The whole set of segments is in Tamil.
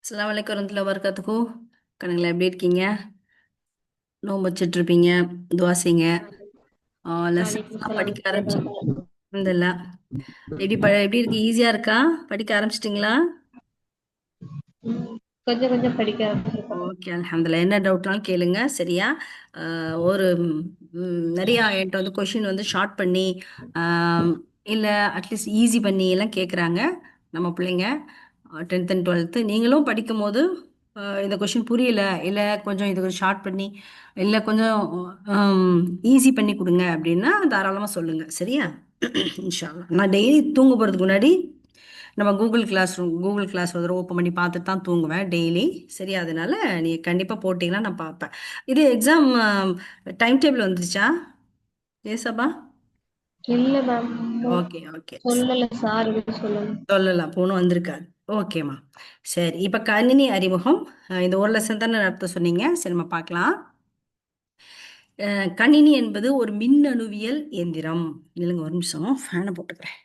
அஸ்ஸலாமு அலைக்கும் வரஹ்மத்துல்லாஹி வபரகாத்துஹு. கணங்களா எப்படி இருக்கீங்க? நோன்பு வச்சுட்டு இருப்பீங்க. துவா செய்யுங்க. வலைக்கும் லெசன்ஸ்லாம் சலாம். படிக்க ஆரம்பிச்சு அல்ஹம்துலில்லாஹ். எப்படி இருக்கு? ஈஸியா இருக்கா? படிக்க ஆரம்பிச்சிட்டிங்களா? ம், கொஞ்சம் கொஞ்சம் படிக்க ஆரம்பிச்சிருக்கோம். ஓகே, அல்ஹம்துலில்லாஹ். என்ன டவுட்னாலும் கேளுங்க, சரியா? ஒரு நிறைய என்கிட்ட வந்து கொஷின் வந்து ஷார்ட் பண்ணி ஆம், இல்ல அட்லீஸ்ட் ஈஸி பண்ணி எல்லாம் கேட்குறாங்க நம்ம பிள்ளைங்க. 10th அண்ட் 12th நீங்களும் படிக்கும்போது இந்த கொஷின் புரியல, இல்ல கொஞ்சம் இது ஷார்ட் பண்ணி, இல்ல கொஞ்சம் ஈஸி பண்ணி கொடுங்க அப்படின்னா தாராளமா சொல்லுங்க, சரியா? இன்ஷா அல்லாஹ். நான் டெய்லி தூங்க போறதுக்கு முன்னாடி நம்ம கூகுள் கிளாஸ் ஒரு தடவை ஓப்பன் பண்ணி பார்த்துட்டு தான் தூங்குவேன் டெய்லி. சரி, அதனால நீ கண்டிப்பாக போட்டிங்கன்னா நான் பார்ப்பேன். இது எக்ஸாம் டைம் டேபிள் வந்துருச்சா ஏசப்பா? இல்ல மேம், ஓகே ஓகே. சொல்லல சார், எதுவும் சொல்லல. சொல்லலாம், போனும் வந்திருக்காது. ஓகேம்மா. சரி, இப்போ கணினி அறிமுகம். இந்த ஒரு லெசன் தானே நடத்த சொன்னீங்க. சரி, நம்ம பார்க்கலாம். கணினி என்பது ஒரு மின்னணுவியல் இயந்திரம். இல்லைங்க, ஒரு நிமிஷம் ஃபேனை போட்டுக்கிறேன்.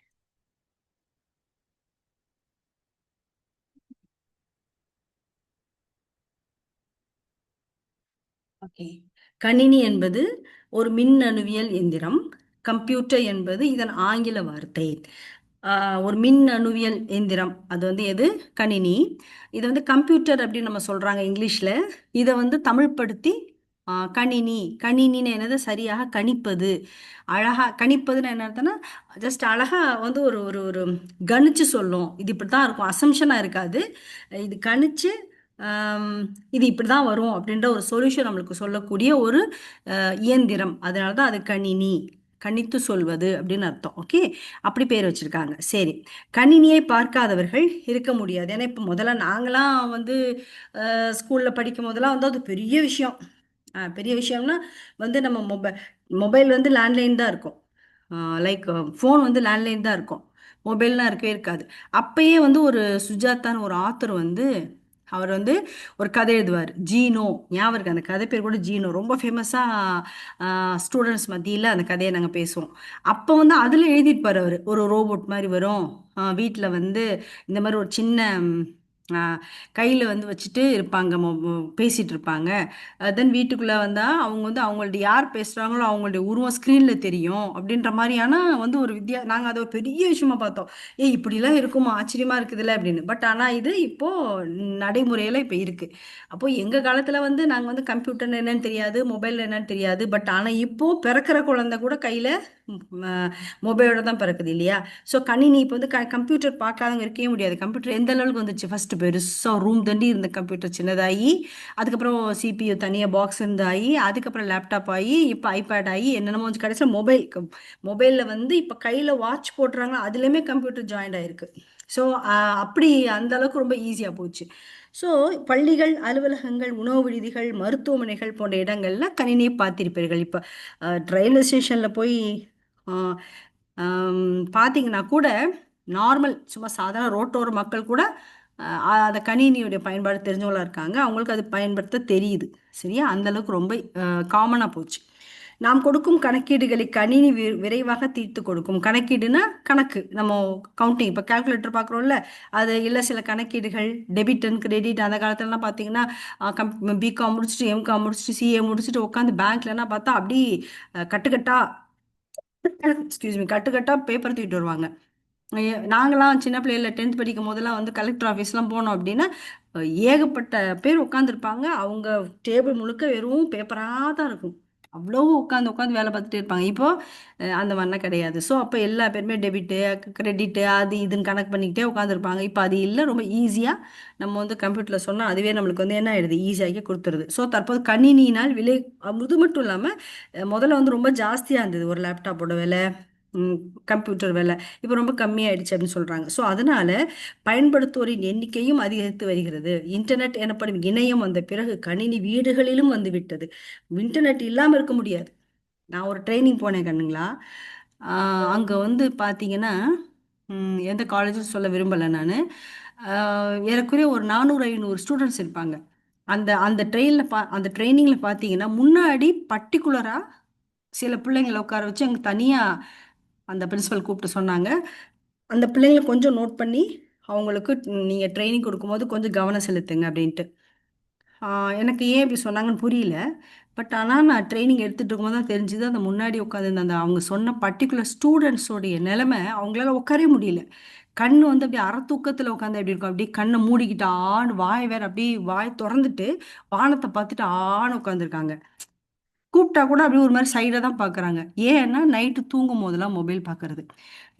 ஓகே. கணினி என்பது ஒரு மின்னணுவியல் எந்திரம். கம்ப்யூட்டர் என்பது இதன் ஆங்கில வார்த்தை. ஒரு மின்னணுவியல் எந்திரம் அது வந்து எது? கணினி. இது வந்து கம்ப்யூட்டர் அப்படின்னு நம்ம சொல்றாங்க இங்கிலீஷ்ல. இதை வந்து தமிழ்படுத்தி கணினி. கணினின்னு என்னது? சரியாக கணிப்பது. அழகா கணிப்பதுன்னு என்ன அர்த்தம்னா, ஜஸ்ட் அழகா வந்து ஒரு ஒரு ஒரு கணிச்சு சொல்லும். இது இப்படி தான் இருக்கும், அசம்ஷனா இருக்காது. இது கணிச்சு ஆம், இது இப்படி தான் வரும் அப்படின்ற ஒரு சொல்யூஷன் நம்மளுக்கு சொல்லக்கூடிய ஒரு இயந்திரம். அதனால தான் அது கணினி. கணித்து சொல்வது அப்படின்னு அர்த்தம். ஓகே, அப்படி பேர் வச்சிருக்காங்க. சரி, கணினியை பார்க்காதவர்கள் இருக்க முடியாது. ஏன்னா இப்போ முதல்ல நாங்களாம் வந்து ஸ்கூல்ல படிக்கும் போதெல்லாம் வந்து அது பெரிய விஷயம். பெரிய விஷயம்னா வந்து நம்ம மொபைல் வந்து லேண்ட்லைன் தான் இருக்கும். லைக் ஃபோன் வந்து லேண்ட்லைன் தான் இருக்கும். மொபைல்லாம் இருக்கவே இருக்காது. அப்பயே வந்து ஒரு சுஜாதான்னு ஒரு ஆத்தர் வந்து அவர் வந்து ஒரு கதை எழுதுவார், ஜீனோ. ஞாபகம் இருக்கு, அந்த கதை பேர் கூட ஜீனோ. ரொம்ப ஃபேமஸாக ஸ்டூடெண்ட்ஸ் மத்தியில் அந்த கதையை நாங்கள் பேசுவோம். அப்போ வந்து அதில் எழுதியிருப்பார் அவர். ஒரு ரோபோட் மாதிரி வரும், வீட்டில் வந்து இந்த மாதிரி ஒரு சின்ன கையில் வந்து வச்சுட்டு இருப்பாங்க, பேசிகிட்டு இருப்பாங்க. தென் வீட்டுக்குள்ளே வந்தால் அவங்க வந்து அவங்கள்ட்ட யார் பேசுகிறாங்களோ அவங்களுடைய உருவம் ஸ்க்ரீனில் தெரியும் அப்படின்ற மாதிரியான வந்து ஒரு நாங்கள் அதை ஒரு பெரிய விஷயமா பார்த்தோம். ஏய், இப்படிலாம் இருக்குமா, ஆச்சரியமா இருக்குதுல்ல அப்படின்னு. பட் ஆனால் இது இப்போ நடைமுறையில் இப்போ இருக்கு. அப்போ எங்கள் காலத்தில் வந்து நாங்கள் வந்து கம்ப்யூட்டர் என்னன்னு தெரியாது, மொபைல் என்னன்னு தெரியாது. பட் ஆனால் இப்போ பிறக்கிற குழந்தை கூட கையில் மொபைலோட தான் பிறக்குது இல்லையா? ஸோ கணினி இப்போ வந்து கம்ப்யூட்டர் பார்க்காதவங்க இருக்கவே முடியாது. கம்ப்யூட்டர் எந்த லெவலுக்கு வந்துச்சு? ஃபர்ஸ்ட் பெருசாக ரூம் தண்டி இருந்த கம்ப்யூட்டர் சின்னதாகி, அதுக்கப்புறம் சிபியு தனியாக பாக்ஸ் இருந்தாகி, அதுக்கப்புறம் லேப்டாப் ஆகி, இப்போ ஐபேட் ஆகி, என்னென்னமோ வந்து கடைசியில் மொபைலில் வந்து இப்போ கையில் வாட்ச் போட்டுறாங்க, அதுலேயுமே கம்ப்யூட்டர் ஜாயிண்ட் ஆயிருக்கு. ஸோ அப்படி அந்த அளவுக்கு ரொம்ப ஈஸியாக போச்சு. ஸோ பள்ளிகள், அலுவலகங்கள், உணவு விடுதிகள், மருத்துவமனைகள் போன்ற இடங்கள்ல கணினியை பார்த்திருப்பீர்கள். இப்போ ரயில்வே ஸ்டேஷனில் போய் ஆஹ், பார்த்தீங்கன்னா கூட, நார்மல் சும்மா சாதாரண ரோட்டோர மக்கள் கூட அந்த கணினியுடைய பயன்பாடு தெரிஞ்சவங்களா இருக்காங்க. அவங்களுக்கு அது பயன்படுத்த தெரியுது. சரியா? அந்த அளவுக்கு ரொம்ப காமனாக போச்சு. நாம் கொடுக்கும் கணக்கீடுகளை கணினி விரைவாக தீர்த்து கொடுக்கும். கணக்கீடுனா கணக்கு, நம்ம கவுண்டிங். இப்போ கால்குலேட்டர் பார்க்குறோம்ல, அது இல்லை சில கணக்கீடுகள், டெபிட் அண்ட் கிரெடிட். அந்த காலத்துலலாம் பார்த்தீங்கன்னா பிகாம் முடிச்சுட்டு, எம்காம் முடிச்சுட்டு, சிஏ முடிச்சுட்டு உட்காந்து பேங்க்லன்னா பார்த்தா அப்படி கட்டுக்கட்டா எக்ஸ்கியூஸ் மீ கட்டுக்கட்டா பேப்பர் தூக்கிட்டு வருவாங்க. நாங்களாம் சின்ன பிள்ளைல 10th படிக்கும் போதெல்லாம் வந்து கலெக்டர் ஆஃபீஸ்லாம் போனோம் அப்படின்னா ஏகப்பட்ட பேர் உட்காந்துருப்பாங்க. அவங்க டேபிள் முழுக்க வெறும் பேப்பராக தான் இருக்கும். அவ்வளோ உட்காந்து உட்காந்து வேலை பார்த்துட்டே இருப்பாங்க. இப்போ அந்த மாதிரிலாம் கிடையாது. ஸோ அப்போ எல்லா பேருமே டெபிட்டு, கிரெடிட்டு, அது இதுன்னு கணக்கு பண்ணிக்கிட்டே உட்காந்துருப்பாங்க. இப்போ அது இல்லை, ரொம்ப ஈஸியாக நம்ம வந்து கம்ப்யூட்டரில் சொன்னால் அதுவே நம்மளுக்கு வந்து என்ன ஆயிடுது, ஈஸியாகி கொடுத்துருது. ஸோ தற்போது கணினியினால் விலை அது மட்டும் இல்லாமல் முதல்ல வந்து ரொம்ப ஜாஸ்தியாக இருந்தது ஒரு லேப்டாப்போட விலை, ம், கம்ப்யூட்டர் விலை. இப்போ ரொம்ப கம்மியாயிடுச்சு அப்படின்னு சொல்றாங்க. ஸோ அதனால பயன்படுத்துவோரின் எண்ணிக்கையும் அதிகரித்து வருகிறது. இன்டர்நெட் எனப்படும் இணையம் வந்த பிறகு கணினி வீடுகளிலும் வந்து விட்டது. இன்டர்நெட் இல்லாமல் இருக்க முடியாது. நான் ஒரு ட்ரைனிங் போனேன் கண்ணுங்களா. அங்கே வந்து பார்த்தீங்கன்னா, எந்த காலேஜும் சொல்ல விரும்பலை நான். ஏறக்குறைய ஒரு 400 500 ஸ்டூடெண்ட்ஸ் இருப்பாங்க. அந்த அந்த அந்த ட்ரைனிங்கில் பார்த்தீங்கன்னா முன்னாடி பர்டிகுலராக சில பிள்ளைங்களை உட்கார வச்சு அங்கே தனியாக அந்த பிரின்சிபல் கூப்பிட்டு சொன்னாங்க, அந்த பிள்ளைங்களை கொஞ்சம் நோட் பண்ணி அவங்களுக்கு நீங்கள் ட்ரைனிங் கொடுக்கும்போது கொஞ்சம் கவனம் செலுத்துங்க அப்படின்ட்டு. எனக்கு ஏன் இப்படி சொன்னாங்கன்னு புரியல. பட் ஆனால் நான் ட்ரைனிங் எடுத்துகிட்டு இருக்கும்போது தான் தெரிஞ்சுது, அந்த முன்னாடி உட்காந்து அந்த அவங்க சொன்ன பர்டிகுலர் ஸ்டூடெண்ட்ஸோடைய நிலைமை, அவங்களால உட்காரவே முடியல. கண்ணு வந்து அப்படியே அரை தூக்கத்தில் உட்காந்து எப்படி இருக்கும், அப்படியே கண்ணை மூடிக்கிட்டு ஆன்னு வாய் வேற அப்படியே வாய் திறந்துட்டு வானத்தை பார்த்துட்டு ஆன்னு உட்காந்துருக்காங்க. கூப்பிட்டா கூட அப்படியே ஒரு மாதிரி சைடாக தான் பார்க்குறாங்க. ஏன்னா நைட்டு தூங்கும் போதெல்லாம் மொபைல் பார்க்கறது,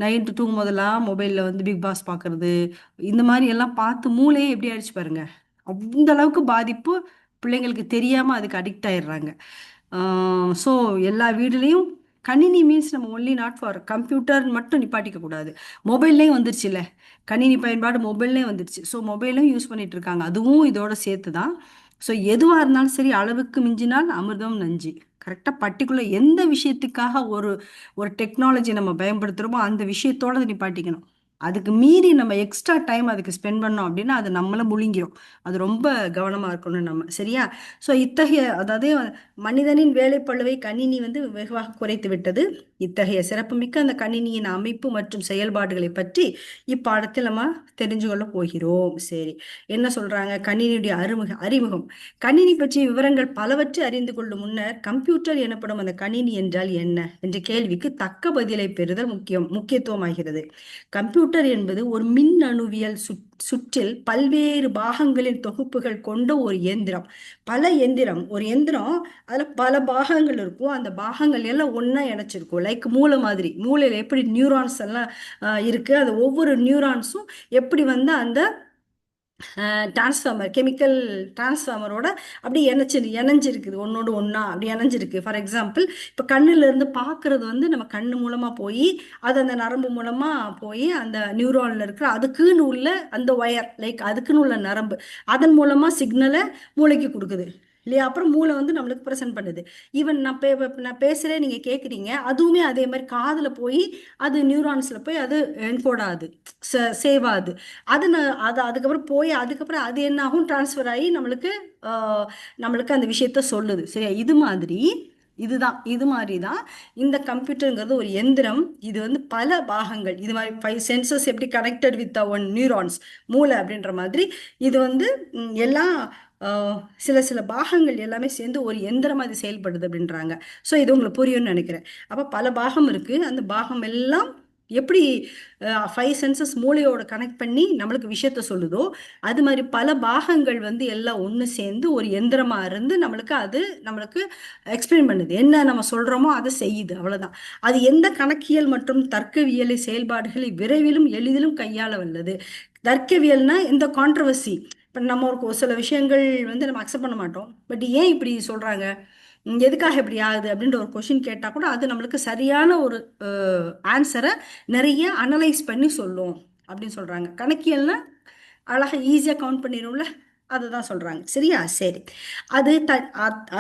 நைட்டு தூங்கும் போதெல்லாம் மொபைலில் வந்து பிக் பாஸ் பார்க்கறது, இந்த மாதிரி எல்லாம் பார்த்து மூளையே எப்படி ஆயிடுச்சு பாருங்க. அந்த அளவுக்கு பாதிப்பு, பிள்ளைங்களுக்கு தெரியாமல் அதுக்கு அடிக்ட் ஆயிடுறாங்க. ஸோ எல்லா வீடுலேயும் கணினி மீன்ஸ் நம்ம ஒன்லி நாட் ஃபார் கம்ப்யூட்டர் மட்டும் நிப்பாட்டிக்க கூடாது. மொபைல்லையும் வந்துருச்சுல்ல, கணினி பயன்பாடு மொபைல்லையும் வந்துருச்சு. ஸோ மொபைலும் யூஸ் பண்ணிட்டு இருக்காங்க, அதுவும் இதோட சேர்த்து தான். ஸோ எதுவாக இருந்தாலும் சரி, அளவுக்கு மிஞ்சினால் அமிர்தம் நஞ்சு. கரெக்டாக பர்டிகுலர் எந்த விஷயத்துக்காக ஒரு ஒரு டெக்னாலஜி நம்ம பயன்படுத்துகிறோமோ அந்த விஷயத்தோட அதை நிப்பாட்டிக்கணும். அதுக்கு மீறி நம்ம எக்ஸ்ட்ரா டைம் அதுக்கு ஸ்பெண்ட் பண்ணோம் அப்படின்னா அது நம்மளை முழுங்கிரும். அது ரொம்ப கவனமாக இருக்கணும் நம்ம, சரியா? ஸோ இத்தகைய, அதாவது மனிதனின் வேலைப்பளுவை கணினி வந்து வெகுவாக குறைத்து விட்டது. இத்தகைய சிறப்புமிக்க அந்த கணினியின் அமைப்பு மற்றும் செயல்பாடுகளை பற்றி இப்பாடத்தில் நம்ம தெரிஞ்சு கொள்ள போகிறோம். சரி, என்ன சொல்றாங்க? கணினியுடைய அறிமுகம். கணினி பற்றிய விவரங்கள் பலவற்றை அறிந்து கொள்ளும் முன்னர் கம்ப்யூட்டர் எனப்படும் அந்த கணினி என்றால் என்ன என்ற கேள்விக்கு தக்க பதிலை பெறுதல் முக்கியத்துவமாகிறது. கம்ப்யூட்டர் என்பது ஒரு மின் அணுவியல் சுற்றில் பல்வேறு பாகங்களின் தொகுப்புகள் கொண்ட ஒரு இயந்திரம். ஒரு எந்திரம், அதுல பல பாகங்கள் இருக்கும். அந்த பாகங்கள் எல்லாம் ஒண்ணா இணைச்சிருக்கும். லைக் மூளை மாதிரி, மூளையில எப்படி நியூரான்ஸ் எல்லாம் இருக்கு, அது ஒவ்வொரு நியூரான்ஸும் எப்படி வந்து அந்த டிரான்ஸ்ஃபார்மர், கெமிக்கல் டிரான்ஸ்ஃபார்மரோட அப்படி இணைஞ்சிருக்குது, ஒன்னோடு ஒன்றா அப்படி இணைஞ்சிருக்கு. ஃபார் எக்ஸாம்பிள், இப்போ கண்ணுல இருந்து பார்க்கறது வந்து நம்ம கண்ணு மூலமாக போய் அது அந்த நரம்பு மூலமாக போய் அந்த நியூரானில் இருக்கிற அதுக்குன்னு உள்ள அந்த ஒயர், லைக் அதுக்குன்னு உள்ள நரம்பு, அதன் மூலமாக சிக்னலை மூளைக்கு கொடுக்குது இல்லையா? அப்புறம் மூளை வந்து நம்மளுக்கு ப்ரெசென்ட் பண்ணுது. ஈவன் நான் பேசுகிறேன், நீங்கள் கேட்குறீங்க, அதுவுமே அதே மாதிரி காதில் போய் அது நியூரான்ஸில் போய் அது என்கோட் ஆகுது, சேவ் ஆகுது. அது அதுக்கப்புறம் போய் அதுக்கப்புறம் அது என்ன ஆகும், டிரான்ஸ்ஃபர் ஆகி நம்மளுக்கு அந்த விஷயத்த சொல்லுது, சரியா? இது மாதிரி தான் இந்த கம்ப்யூட்டருங்கிறது ஒரு எந்திரம். இது வந்து பல பாகங்கள், இது மாதிரி 5 சென்சஸ் எப்படி கனெக்டட் வித் ஒன் நியூரான்ஸ், மூளை அப்படின்ற மாதிரி இது வந்து எல்லாம் சில சில பாகங்கள் எல்லாமே சேர்ந்து ஒரு எந்திரமா இது செயல்படுது அப்படின்றாங்க. ஸோ இது உங்களுக்கு புரியும்னு நினைக்கிறேன். அப்போ பல பாகம் இருக்கு, அந்த பாகம் எல்லாம் எப்படி 5 சென்சஸ் மூளையோட கனெக்ட் பண்ணி நம்மளுக்கு விஷயத்த சொல்லுதோ, அது மாதிரி பல பாகங்கள் வந்து எல்லாம் ஒன்று சேர்ந்து ஒரு எந்திரமா இருந்து நம்மளுக்கு எக்ஸ்பிளைன் பண்ணுது. என்ன நம்ம சொல்றோமோ அதை செய்யுது, அவ்வளவுதான். அது எந்த கணக்கியல் மற்றும் தர்க்கவியலை செயல்பாடுகளை விரைவிலும் எளிதிலும் கையாள வல்லது. தர்க்கவியல்னா இந்த கான்ட்ரவர்சி, இப்போ நம்ம ஒரு சில விஷயங்கள் வந்து நம்ம அக்செப்ட் பண்ண மாட்டோம், பட் ஏன் இப்படி சொல்றாங்க, எதுக்காக இப்படி ஆகுது அப்படின்ற ஒரு கொஷின் கேட்டால் கூட அது நம்மளுக்கு சரியான ஒரு ஆன்சரை நிறைய அனலைஸ் பண்ணி சொல்லும் அப்படின்னு சொல்றாங்க. கணக்கியல்னா அழகா ஈஸியாக கவுண்ட் பண்ணிடும்ல, அதுதான் சொல்றாங்க, சரியா? சரி,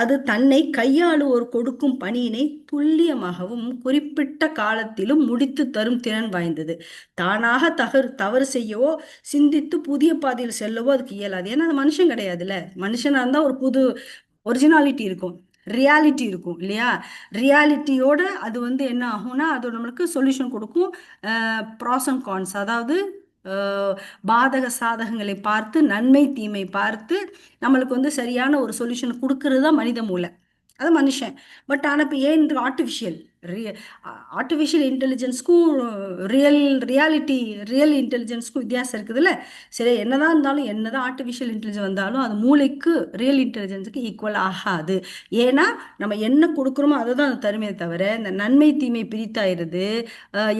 அது தன்னை கையாளுவோர் கொடுக்கும் பணியினை துல்லியமாகவும் குறிப்பிட்ட காலத்திலும் முடித்து தரும் திறன் வாய்ந்தது. தானாக தவறு செய்யவோ சிந்தித்து புதிய பாதையில் செல்லவோ அதுக்கு இயலாது. ஏன்னா அது மனுஷன் கிடையாதுல்ல. மனுஷனா இருந்தா ஒரு புது ஒரிஜினாலிட்டி இருக்கும், ரியாலிட்டி இருக்கும் இல்லையா? ரியாலிட்டியோட அது வந்து என்ன ஆகும்னா அது நம்மளுக்கு சொல்யூஷன் கொடுக்கும். ப்ராஸ் அண்ட் கான்ஸ், அதாவது பாதக சாதகங்களை பார்த்து நன்மை தீமை பார்த்து நம்மளுக்கு வந்து சரியான ஒரு சொல்யூஷன் கொடுக்கறது தான் மனித மூளை, அது மனுஷன். பட் ஆனால் இப்போ ஏன் ஆர்டிஃபிஷியல் ஆர்டிஃபிஷியல் இன்டெலிஜென்ஸ்க்கும் ரியல் இன்டெலிஜென்ஸ்க்கும் வித்தியாசம் இருக்குதுல்ல. சரி, என்னதான் இருந்தாலும், என்னதான் ஆர்டிஃபிஷியல் இன்டெலிஜென்ஸ் வந்தாலும் அது மூளைக்கு ரியல் இன்டெலிஜென்ஸுக்கு ஈக்குவல் ஆகாது. ஏன்னா நம்ம என்ன கொடுக்குறோமோ அதை தான் அது தருமே தவிர இந்த நன்மை தீமை பிரித்தாயிருது,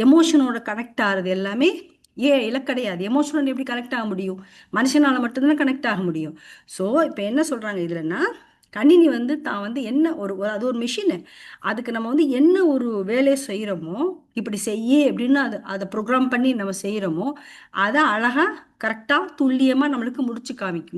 எமோஷனோட கனெக்ட் ஆகுறது எல்லாமே கிடையாது. எமோஷனல் எப்படி கனெக்ட் ஆக முடியும்? மனுஷனால மட்டும்தான் கனெக்ட் ஆக முடியும். ஸோ இப்போ என்ன சொல்றாங்க இதுலன்னா, கணினி வந்து தான் வந்து என்ன அது ஒரு மிஷினு, அதுக்கு நம்ம வந்து என்ன ஒரு வேலையை செய்கிறோமோ, இப்படி செய்ய அப்படின்னு அதை ப்ரோக்ராம் பண்ணி நம்ம செய்கிறோமோ அதை அழகாக கரெக்டாக துல்லியமாக நம்மளுக்கு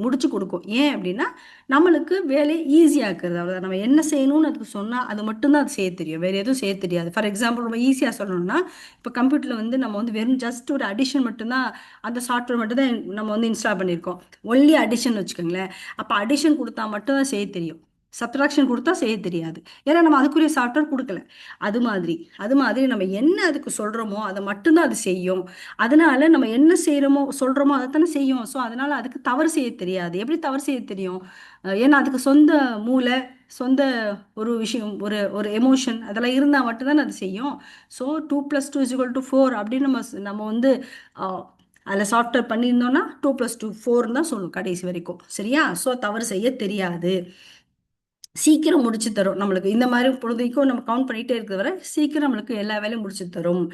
முடிச்சு கொடுக்கும். ஏன் அப்படின்னா நம்மளுக்கு வேலையை ஈஸியாக்குறது, அவ்வளோதான். நம்ம என்ன செய்யணும்னு அதுக்கு சொன்னால் அது மட்டும்தான் அது செய்ய தெரியும், வேறு எதுவும் செய்ய தெரியாது. ஃபார் எக்ஸாம்பிள் நம்ம ஈஸியாக சொல்லணும்னா, இப்போ கம்ப்யூட்டரில் வந்து நம்ம வந்து வெறும் ஜஸ்ட் ஒரு அடிஷன் மட்டும்தான், அந்த சாஃப்ட்வேர் மட்டும் தான் நம்ம வந்து இன்ஸ்டால் பண்ணியிருக்கோம், ஒன்லி அடிஷன் வச்சுக்கோங்களேன். அப்போ அடிஷன் கொடுத்தா மட்டும்தான் செய்ய தெரியும். சப்ட்ராக்ஷன் கொடுத்தா செய்ய தெரியாது. ஏன்னா நம்ம அதுக்குரிய சாஃப்ட்வேர் கொடுக்கல. அது மாதிரி அது மாதிரி நம்ம என்ன அதுக்கு சொல்கிறோமோ அதை மட்டும்தான் அது செய்யும். அதனால நம்ம என்ன செய்கிறோமோ சொல்கிறோமோ அதைத்தானே செய்யும். ஸோ அதனால அதுக்கு தவறு செய்ய தெரியாது. எப்படி தவறு செய்ய தெரியும்? ஏன்னா அதுக்கு சொந்த மூளை, சொந்த ஒரு விஷயம், ஒரு ஒரு எமோஷன் அதெல்லாம் இருந்தால் மட்டும்தானே அது செய்யும். ஸோ 2 + 2 = 4 அப்படின்னு நம்ம வந்து அதில் சாஃப்ட்வேர் பண்ணியிருந்தோம்னா 2 + 2 4 தான் சொல்லும் கடைசி வரைக்கும். சரியா? ஸோ தவறு செய்ய தெரியாது. சீக்கிரம் முடிச்சு தரும் நம்மளுக்கு. இந்த மாதிரி பொழுதைக்கும் நம்ம கவுண்ட் பண்ணிட்டே இருக்கிற வரை சீக்கிரம் நம்மளுக்கு எல்லா வேலையும் முடிச்சு தரும்.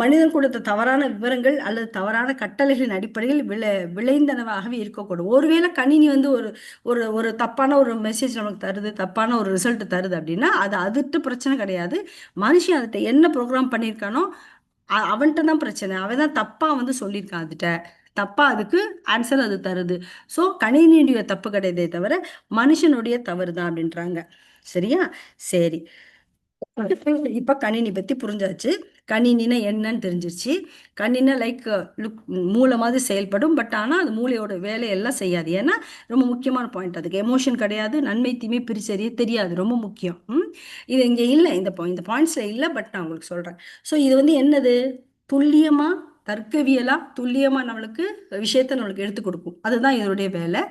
மனிதன் கொடுத்த தவறான விவரங்கள் அல்லது தவறான கட்டளைகளின் அடிப்படையில் விளைந்தனவாகவே இருக்கக்கூடும். ஒருவேளை கணினி வந்து ஒரு ஒரு ஒரு தப்பான ஒரு மெசேஜ் நமக்கு தருது, தப்பான ஒரு ரிசல்ட் தருது அப்படின்னா அது அதுட்டு பிரச்சனை கிடையாது. மனுஷன் அதுகிட்ட என்ன ப்ரோக்ராம் பண்ணியிருக்கானோ அவன்கிட்ட தான் பிரச்சனை. அவன் தான் தப்பா வந்து சொல்லியிருக்கான், அதுகிட்ட தப்பா அதுக்கு ஆன்சர் அது தருது. ஸோ கணினியுடைய தப்பு கிடையாதே தவிர மனுஷனுடைய தவறு தான் அப்படின்றாங்க. சரியா? சரி, இப்ப கணினி பத்தி புரிஞ்சாச்சு. கணினினா என்னன்னு தெரிஞ்சிருச்சு. கணினி லைக் லுக் மூளை மாதிரி செயல்படும். பட் ஆனா அது மூளையோட வேலையெல்லாம் செய்யாது. ஏன்னா ரொம்ப முக்கியமான பாயிண்ட், அதுக்கு எமோஷன் கிடையாது, நன்மை தீமை பிரிச்சறிய தெரியாது, ரொம்ப முக்கியம். இது இங்க இல்லை, இந்த பாயிண்ட்ஸ்ல இல்லை. பட் நான் உங்களுக்கு சொல்றேன். ஸோ இது வந்து என்னது, துல்லியமா தர்க்கவியலா துல்லியமா நம்மளுக்கு விஷயத்த நம்மளுக்கு எடுத்து கொடுக்கும். அதுதான் இதனுடைய வேலை.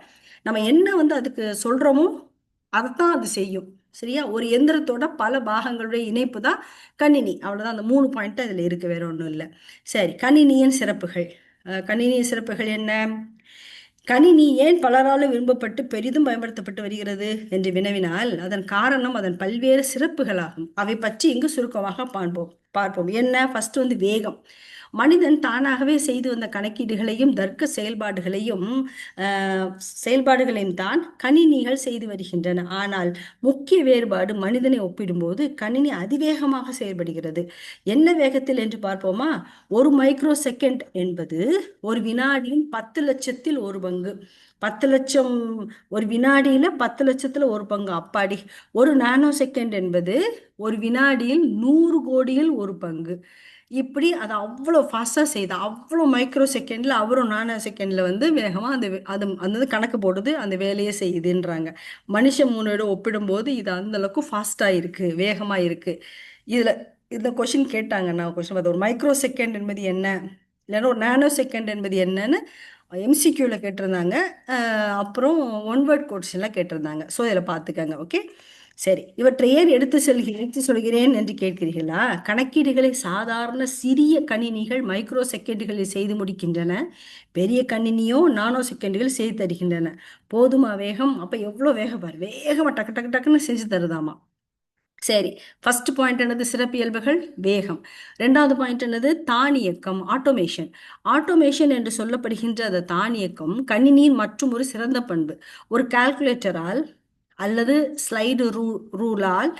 நம்ம என்ன வந்து அதுக்கு சொல்றோமோ அதைத்தான் அது செய்யும். சரியா? ஒரு எந்திரத்தோட பல பாகங்களுடைய இணைப்பு தான் கணினி. அவ்வளவுதான். அந்த 3 பாயிண்ட் இதுல இருக்கு, வேற ஒன்றும் இல்லை. சரி, கணினியின் சிறப்புகள். கணினியின் சிறப்புகள் என்ன? கணினி ஏன் பலராலும் விரும்பப்பட்டு பெரிதும் பயன்படுத்தப்பட்டு வருகிறது என்று வினவினால் அதன் காரணம் அதன் பல்வேறு சிறப்புகளாகும். அவை பற்றி இங்கு சுருக்கமாக பார்ப்போம். என்ன? ஃபர்ஸ்ட் வந்து வேகம். மனிதன் தானாகவே செய்து வந்த கணக்கீடுகளையும் தர்க்க செயல்பாடுகளையும் தான் கணினிகள் செய்து வருகின்றன. ஆனால் முக்கிய வேறுபாடு, மனிதனை ஒப்பிடும்போது கணினி அதிவேகமாக செயல்படுகிறது. என்ன வேகத்தில் என்று பார்ப்போமா? 1 மைக்ரோ செகண்ட் என்பது ஒரு வினாடியின் 10 லட்சத்தில் 1 பங்கு. 10 லட்சம் ஒரு வினாடியில 10 லட்சத்துல 1 பங்கு. அப்பாடி! 1 நானோ செகண்ட் என்பது ஒரு வினாடியில் 100 கோடியில் 1 பங்கு. இப்படி அது அவ்வளோ ஃபாஸ்டா செய்யுது. அவ்வளோ மைக்ரோ செகண்ட்ல, அவ்வளோ நானோ செகண்ட்ல வந்து வேகமா அந்த அந்த கணக்கு போடுது, அந்த வேலையை செய்யுதுன்றாங்க. மனுஷ மூளையோட ஒப்பிடும்போது இது அந்த அளவுக்கு ஃபாஸ்டா இருக்கு, வேகமா இருக்கு. இதுல இந்த கொஸ்டின் கேட்டாங்க. நான் கொஸ்டின் பார்த்தேன், ஒரு மைக்ரோ செகண்ட் என்பது என்ன, இல்லைன்னா ஒரு நானோ செகண்ட் என்பது என்னன்னு எம்சிக்யூல கேட்டிருந்தாங்க. அப்புறம் ஒன் வேர்ட் கொஸ்டின்லாம் கேட்டிருந்தாங்க. ஸோ இதில் பார்த்துக்கங்க. ஓகே, சரி. இவற்றை ஏன் எடுத்து சொல்கிறேன் என்று கேட்கிறீர்களா? கணக்கீடுகளை சாதாரண சிறிய கணினிகள் மைக்ரோ செகண்டுகளில் செய்து முடிக்கின்றன. பெரிய கணினியோ நானோ செகண்டுகள் செய்து தருகின்றன. போதுமா வேகம்? அப்ப எவ்வளவு வேகம் பாரு, வேகமா டக்கு டக்கு டக்குன்னு செஞ்சு தருதாமா. சரி, ஃபர்ஸ்ட் பாயிண்ட் என்னது? சிறப்பியல்புகள், வேகம். ரெண்டாவது பாயிண்ட் என்னது? தானியக்கம், ஆட்டோமேஷன். ஆட்டோமேஷன் என்று சொல்லப்படுகின்ற அந்த தானியக்கம் கணினியின் மற்றும் ஒரு சிறந்த பண்பு. ஒரு கால்குலேட்டரால் அல்லது ஸ்லைடு ரூலால்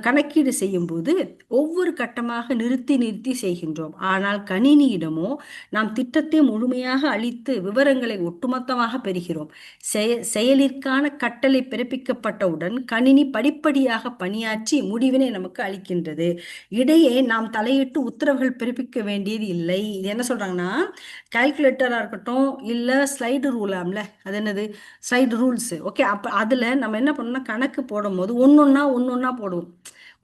கணக்கீடு செய்யும் போது ஒவ்வொரு கட்டமாக நிறுத்தி நிறுத்தி செய்கின்றோம். ஆனால் கணினியிடமோ நாம் திட்டத்தை முழுமையாக அளித்து விவரங்களை ஒட்டுமொத்தமாக பெறுகிறோம். செயலிற்கான கட்டளை பிறப்பிக்கப்பட்டவுடன் கணினி படிப்படியாக பணியாற்றி முடிவினை நமக்கு அளிக்கின்றது. இடையே நாம் தலையிட்டு உத்தரவுகள் பிறப்பிக்க வேண்டியது இல்லை. இது என்ன சொல்றாங்கன்னா, கால்குலேட்டரா இருக்கட்டும், இல்ல ஸ்லைடு ரூலாம்ல, அது என்னது, ஸ்லைடு ரூல்ஸ். ஓகே, அப்ப அதுல நம்ம என்ன பண்ணோம்னா கணக்கு போடும் போது ஒன்னொன்னா போடுவோம்.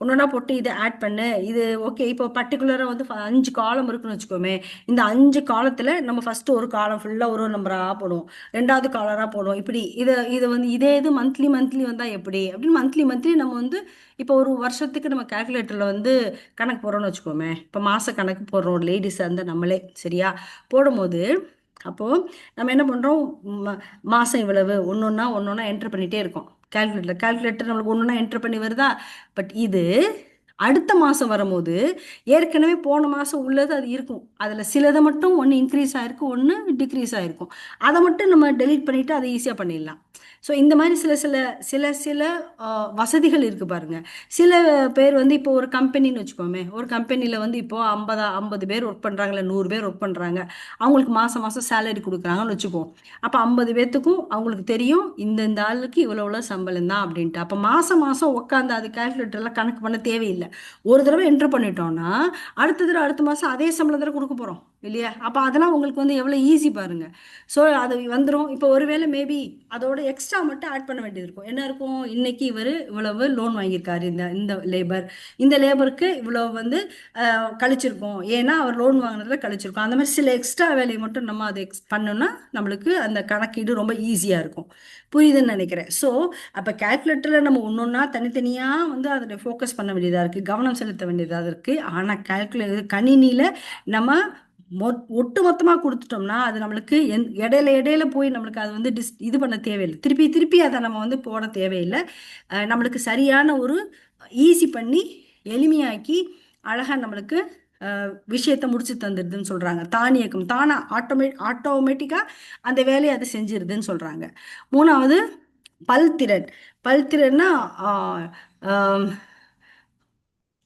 ஒன்னொன்னா போட்டு இதை ஆட் பண்ணு, இது ஓகே. இப்போ பர்டிகுலரா வந்து 5 காலம் இருக்குன்னு வச்சுக்கோமே. இந்த 5 காலத்துல நம்ம ஃபர்ஸ்ட் ஒரு காலம் ஃபுல்லா ஒரு நம்பரா போடுவோம், ரெண்டாவது காலரா போடுவோம். இப்படி இதை வந்து இதே இது மந்த்லி மந்த்லி வந்தா எப்படி அப்படின்னு மந்த்லி மந்த்லி நம்ம வந்து இப்போ ஒரு வருஷத்துக்கு நம்ம கால்குலேட்டர்ல வந்து கணக்கு போடுறோம்னு வச்சுக்கோமே. இப்போ மாச கணக்கு போடுறோம் லேடிஸ் அந்த நம்மளே. சரியா? போடும்போது அப்போ நம்ம என்ன பண்றோம், மாசம் இவ்வளவு ஒன்னொன்னா என்டர் பண்ணிட்டே இருக்கோம். கால்குலேட்டர் நம்மளுக்கு ஒன்னொன்னா என்டர் பண்ணி வருதா. பட் இது அடுத்த மாசம் வரும்போது ஏற்கனவே போன மாசம் உள்ளது அது இருக்கும். அதுல சிலதை மட்டும் ஒன்று இன்க்ரீஸ் ஆயிருக்கும், ஒன்று டிக்ரீஸ் ஆயிருக்கும். அதை மட்டும் நம்ம டெலீட் பண்ணிட்டு அதை ஈஸியா பண்ணிடலாம். ஸோ இந்த மாதிரி சில சில சில சில வசதிகள் இருக்கு பாருங்க. சில பேர் வந்து இப்போ ஒரு கம்பெனின்னு வச்சுக்கோமே. ஒரு கம்பெனில வந்து இப்போ 50 பேர் ஒர்க் பண்றாங்க, இல்லை 100 பேர் ஒர்க் பண்றாங்க. அவங்களுக்கு மாசம் மாசம் சேலரி கொடுக்குறாங்கன்னு வச்சுக்குவோம். அப்ப 50 பேத்துக்கும் அவங்களுக்கு தெரியும் இந்த ஆளுக்கு இவ்வளவு சம்பளம் தான் அப்படின்ட்டு. அப்ப மாசம் மாசம் உட்காந்து அது கால்குலேட்டர்ல கணக்கு பண்ண தேவையில்லை. இல்லை. ஒரு தடவை என்ட்ரு பண்ணிட்டோம்னா அடுத்த தடவை அடுத்த மாதம் அதே சம்பளம் தடவை கொடுக்க போகிறோம் இல்லையா? அப்போ அதெல்லாம் உங்களுக்கு வந்து எவ்வளோ ஈஸி பாருங்க. ஸோ அது வந்துடும். இப்போ ஒருவேளை மேபி அதோட எக்ஸ்ட்ரா மட்டும் ஆட் பண்ண வேண்டியது இருக்கும். என்ன இருக்கும்? இன்னைக்கு இவர் இவ்வளவு லோன் வாங்கியிருக்காரு, இந்த இந்த லேபர், இந்த லேபருக்கு இவ்வளவு வந்து கழிச்சிருக்கோம், ஏன்னா அவர் லோன் வாங்கினதுல கழிச்சிருக்கோம். அந்த மாதிரி சில எக்ஸ்ட்ரா வேலையை மட்டும் நம்ம அதை பண்ணோம்னா நம்மளுக்கு அந்த கணக்கீடு ரொம்ப ஈஸியாக இருக்கும். புரியுதுன்னு நினைக்கிறேன். ஸோ அப்போ கேல்குலேட்டரில் நம்ம ஒன்றொன்னா தனித்தனியாக வந்து அதில் ஃபோக்கஸ் பண்ண வேண்டியதாக இருக்குது, கவனம் செலுத்த வேண்டியதாக இருக்குது. ஆனால் கணினியில் நம்ம ஒட்டு மொத்தமாக கொடுத்துட்டோம்னா அது நம்மளுக்கு இடையில இடையில போய் நம்மளுக்கு அது வந்து இது பண்ண தேவையில்லை, திருப்பி திருப்பி அதை நம்ம வந்து போட தேவையில்லை. நம்மளுக்கு சரியான ஒரு ஈஸி பண்ணி எளிமையாக்கி அழகாக நம்மளுக்கு விஷயத்தை முடிச்சு தந்துடுதுன்னு சொல்கிறாங்க. தானியக்கம் தானா ஆட்டோமேட்டிக்காக அந்த வேலையை அதை செஞ்சிருதுன்னு சொல்கிறாங்க. மூணாவது பல்திறன். பல்திறன்னா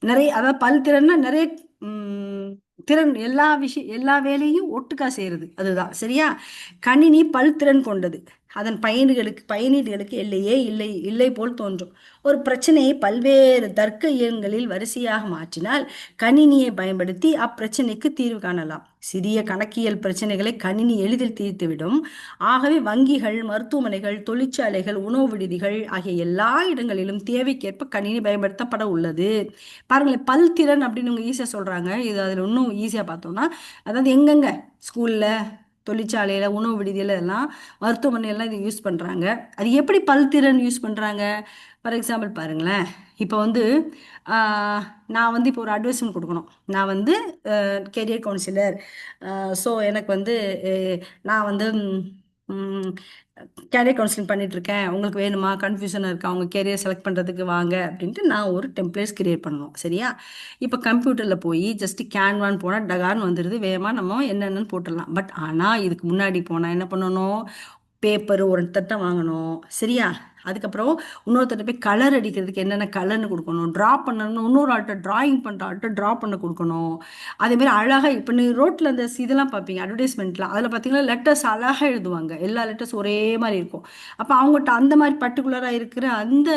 நிறைய, அதாவது பல்திறன்னா நிறைய திறன், எல்லா வேலையும் ஒட்டுக்கா செய்யறது, அதுதான் சரியா. கணினி பல்திறன் கொண்டது. அதன் பயனீடுகளுக்கு எல்லையே இல்லை போல் தோன்றும். ஒரு பிரச்சனையை பல்வேறு தர்க்க இயங்களில் வரிசையாக மாற்றினால் கணினியை பயன்படுத்தி அப்பிரச்சனைக்கு தீர்வு காணலாம். சிறிய கணக்கியல் பிரச்சனைகளை கணினி எளிதில் தீர்த்துவிடும். ஆகவே வங்கிகள், மருத்துவமனைகள், தொழிற்சாலைகள், உணவு விடுதிகள் ஆகிய எல்லா இடங்களிலும் தேவைக்கேற்ப கணினி பயன்படுத்தப்பட உள்ளது. பாருங்களேன், பல்திறன் அப்படின்னு இவங்க ஈஸியாக சொல்றாங்க. இது அதில் இன்னும் ஈஸியாக பார்த்தோம்னா, அதாவது எங்கெங்க ஸ்கூல்ல, தொழிற்சாலையில், உணவு விடுதியில் எல்லாம், மருத்துவமனையெல்லாம் இது யூஸ் பண்ணுறாங்க. அது எப்படி பல்திறன் யூஸ் பண்ணுறாங்க? ஃபார் எக்ஸாம்பிள் பாருங்களேன். இப்போ வந்து நான் வந்து இப்போ ஒரு அட்வைஸ்மெண்ட் கொடுக்கணும். நான் வந்து கெரியர் கவுன்சிலர். ஸோ எனக்கு வந்து நான் வந்து கேரியர் கவுன்சிலிங் பண்ணிட்டு இருக்கேன், உங்களுக்கு வேணுமா, கன்ஃபியூஷனாக இருக்கா, அவங்க கேரியர் செலக்ட் பண்ணுறதுக்கு வாங்க அப்படின்ட்டு நான் ஒரு டெம்ப்ளேட்ஸ் கிரியேட் பண்ணணும், சரியா? இப்போ கம்ப்யூட்டரில் போய் ஜஸ்ட் கேன்வான் போனால் டகார்னு வந்துடுது, வேகமாக நம்ம என்னென்னு போட்டுடலாம். பட் ஆனால் இதுக்கு முன்னாடி போனால் என்ன பண்ணணும்? பேப்பர் ஒரு தட்டை வாங்கணும், சரியா? அதுக்கப்புறம் இன்னொருத்தட்ட போய் கலர் அடிக்கிறதுக்கு என்னென்ன கலர்னு கொடுக்கணும், ட்ரா பண்ணணும்னு இன்னொரு ஆள்கிட்ட, டிராயிங் பண்ணுற ஆள்கிட்ட ட்ரா பண்ண கொடுக்கணும். அதேமாதிரி அழகாக இப்போ நீ ரோட்டில் அந்த இதெல்லாம் பார்ப்பீங்க, அட்வர்டைஸ்மெண்ட்லாம், அதில் பார்த்தீங்கன்னா லெட்டர்ஸ் அழகாக எழுதுவாங்க, எல்லா லெட்டர்ஸ் ஒரே மாதிரி இருக்கும். அப்போ அவங்ககிட்ட அந்த மாதிரி பர்டிகுலராக இருக்கிற அந்த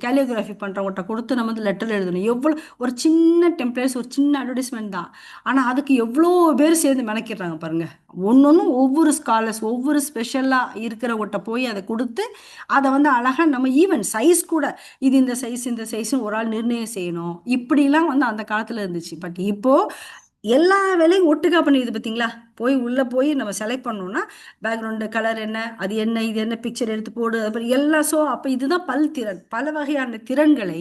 கேலியோகிராஃபி பண்ணுறவங்ககிட்ட கொடுத்து நம்ம வந்து லெட்டர் எழுதணும். எவ்வளோ ஒரு சின்ன டெம்ப்ளேட்ஸ், ஒரு சின்ன அட்வர்டைஸ்மெண்ட் தான், ஆனால் அதுக்கு எவ்வளோ பேர் சேர்ந்து மெனக்கிடுறாங்க பாருங்கள். ஒன்னொன்னும் ஒவ்வொரு ஸ்காலர்ஸ், ஒவ்வொரு ஸ்பெஷலாக இருக்கிறவங்ககிட்ட போய் அதை கொடுத்து அதை வந்து அழகாக நம்ம ஈவன் சைஸ் கூட, இது இந்த சைஸ் இந்த சைஸ்னு ஒரு ஆள் நிர்ணயம் செய்யணும். இப்படிலாம் வந்து அந்த காலத்தில் இருந்துச்சு. பட் இப்போ எல்லா வேலையும் ஒட்டுக்கா பண்ணிடுது பார்த்தீங்களா? போய் உள்ளே போய் நம்ம செலக்ட் பண்ணோம்னா பேக்ரவுண்டு கலர் என்ன, அது என்ன, இது என்ன, பிக்சர் எடுத்து போடு, அப்புறம் எல்லாம். ஸோ அப்போ இதுதான் பல்திறன். பல வகையான திறன்களை,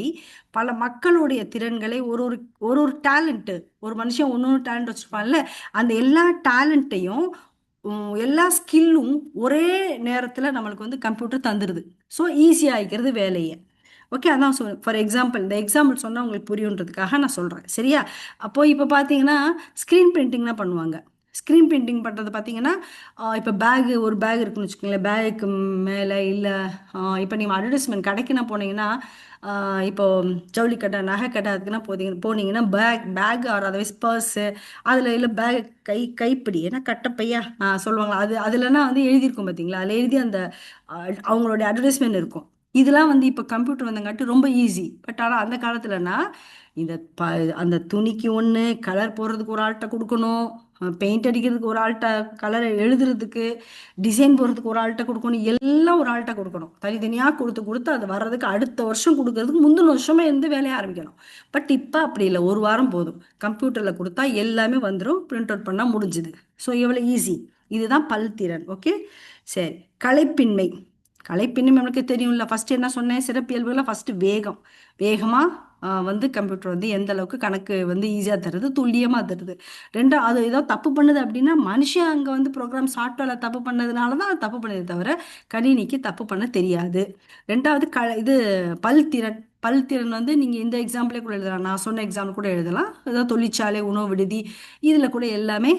பல மக்களுடைய திறன்களை, ஒரு ஒரு ஒரு ஒரு டேலண்ட்டு, ஒரு மனுஷன் ஒன்று டேலண்ட் வச்சுருப்பான்ல, அந்த எல்லா டேலண்ட்டையும் எல்லா ஸ்கில்லும் ஒரே நேரத்தில் நம்மளுக்கு வந்து கம்ப்யூட்டர் தந்துடுது. ஸோ ஈஸியாக ஆகிக்கிறது வேலையை. ஓகே, அதான் ஃபார் எக்ஸாம்பிள், இந்த எக்ஸாம்பிள் சொன்னால் உங்களுக்கு புரியுன்றதுக்காக நான் சொல்கிறேன், சரியா? அப்போது இப்போ பார்த்தீங்கன்னா ஸ்க்ரீன் பிரிண்டிங்லாம் பண்ணுவாங்க. ஸ்க்ரீன் பிரிண்டிங் பண்ணுறது பார்த்தீங்கன்னா, இப்போ ஒரு பேக் இருக்குன்னு வச்சுக்கோங்களேன், பேக்கு மேலே இல்லை, இப்போ நீங்கள் அட்வர்டைஸ்மெண்ட் கடைக்குன்னா போனீங்கன்னா, இப்போ ஜவுளி கடை, நகை கடை அதுக்குன்னா போனீங்கன்னா பேக் ஆர் அதர்வைஸ் பர்ஸு, அதில் இல்லை பேக் கைப்பிடி, ஏன்னா கட்டப்பையா சொல்லுவாங்க, அதுலனா வந்து எழுதியிருக்கும் பார்த்தீங்களா, அதில் எழுதி அந்த அவங்களுடைய அட்வர்டைஸ்மெண்ட் இருக்கும். இதெல்லாம் வந்து இப்போ கம்ப்யூட்டர் வந்தங்காட்டி ரொம்ப ஈஸி. பட் ஆனால் அந்த காலத்துலனா இந்த அந்த துணிக்கு ஒன்று, கலர் போடுறதுக்கு ஒரு ஆள்கிட்ட கொடுக்கணும், பெயிண்ட் அடிக்கிறதுக்கு ஒரு ஆள்கிட்ட, கலரை எழுதுறதுக்கு, டிசைன் போடுறதுக்கு ஒரு ஆள்கிட்ட கொடுக்கணும், எல்லாம் ஒரு ஆள்கிட்ட கொடுக்கணும். தனித்தனியாக கொடுத்து அது வர்றதுக்கு அடுத்த வருஷம் கொடுக்கறதுக்கு முந்தின வருஷமே இருந்து வேலையை ஆரம்பிக்கணும். பட் இப்போ அப்படி இல்லை, ஒரு வாரம் போதும், கம்ப்யூட்டரில் கொடுத்தா எல்லாமே வந்துடும், பிரிண்ட் அவுட் பண்ணால் முடிஞ்சுது. ஸோ எவ்வளோ ஈஸி. இதுதான் பல்திறன். ஓகே, சரி. கலைப்பின்மை. கலைப்பின்மை நம்மளுக்கு தெரியும்ல. ஃபர்ஸ்ட் என்ன சொன்னேன்? சிறப்பியல்புல ஃபர்ஸ்ட் வேகமாக வந்து கம்ப்யூட்டர் வந்து எந்த அளவுக்கு கணக்கு வந்து ஈஸியாக தருது, துல்லியமாக தருது. அது ஏதோ தப்பு பண்ணுது அப்படின்னா மனுஷன் அங்கே வந்து ப்ரோக்ராம் சாஃப்ட்வேரில் தப்பு பண்ணதுனால தான் அது தப்பு பண்ணுது, தவிர கணினிக்கு தப்பு பண்ண தெரியாது. ரெண்டாவது இது பல்திறன். பல்திறன் வந்து நீங்கள் இந்த எக்ஸாம்பிளே கூட எழுதலாம், நான் சொன்ன எக்ஸாம்பிள் கூட எழுதலாம். ஏதோ தொழிற்சாலை, உணவு விடுதி, இதில் கூட எல்லாமே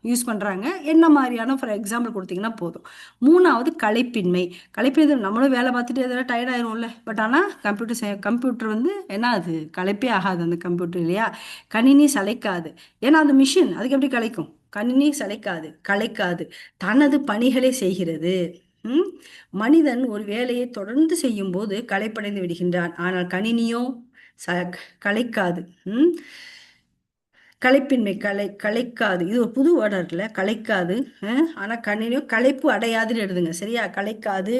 யூஸ் பண்ணுறாங்க. என்ன மாதிரியான ஃபார் எக்ஸாம்பிள் கொடுத்தீங்கன்னா போதும். மூணாவது களைப்பின்மை. களைப்பின்மை நம்மளும் வேலை பார்த்துட்டு எதாவது டயர்ட் ஆயிரும்ல, பட் ஆனால் கம்ப்யூட்டர் வந்து என்ன, அது களைப்பே ஆகாது அந்த கம்ப்யூட்டர், இல்லையா? கணினி சளைக்காது, ஏன்னா அந்த மிஷின் அதுக்கு எப்படி கலைக்கும்? கணினி கலைக்காது, தனது பணிகளை செய்கிறது. மனிதன் ஒரு வேலையை தொடர்ந்து செய்யும் போது களைப்படைந்து விடுகின்றான். ஆனால் கணினியோ ச கலைக்காது. ம் களைப்பின்மை, களைக்காது. இது ஒரு புது வேர்டா இருக்குல்ல, களைக்காது. ஆனா கணினியும் களைப்பு அடையாதுன்னு எழுதுங்க, சரியா? களைக்காது,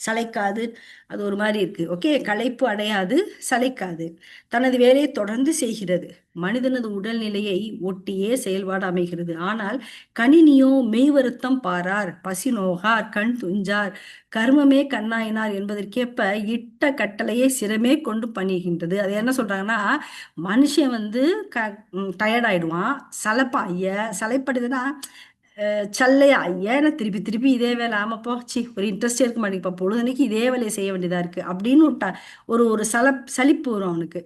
சளைக்காது, அது ஒரு மாதிரி இருக்கு. ஓகே, களைப்பு அடையாது, சளைக்காது, தனது வேலையை தொடர்ந்து செய்கிறது. மனிதனது உடல்நிலையை ஒட்டியே செயல்பாடு அமைகிறது. ஆனால் கணினியோ மெய் வருத்தம் பாரார், பசி நோகார், கண் துஞ்சார், கர்மமே கண்ணாயினார் என்பதற்கேற்ப இட்ட கட்டளையை சிரமே கொண்டு பணிகின்றது. அது என்ன சொல்றாங்கன்னா, மனுஷன் வந்து டயர்ட் ஆயிடுவான், சலைப்பான். சலைப்படுதுன்னா சல்லையா, ஏன்னா திருப்பி திருப்பி இதே வேலை, ஆமாப்போ சி ஒரு இன்ட்ரெஸ்டே இருக்க மாட்டேங்குது, இப்போ பொழுதுனைக்கு இதே வேலையை செய்ய வேண்டியதா இருக்கு அப்படின்னு ஒரு ஒரு சலிப்பு வரும் அவனுக்கு.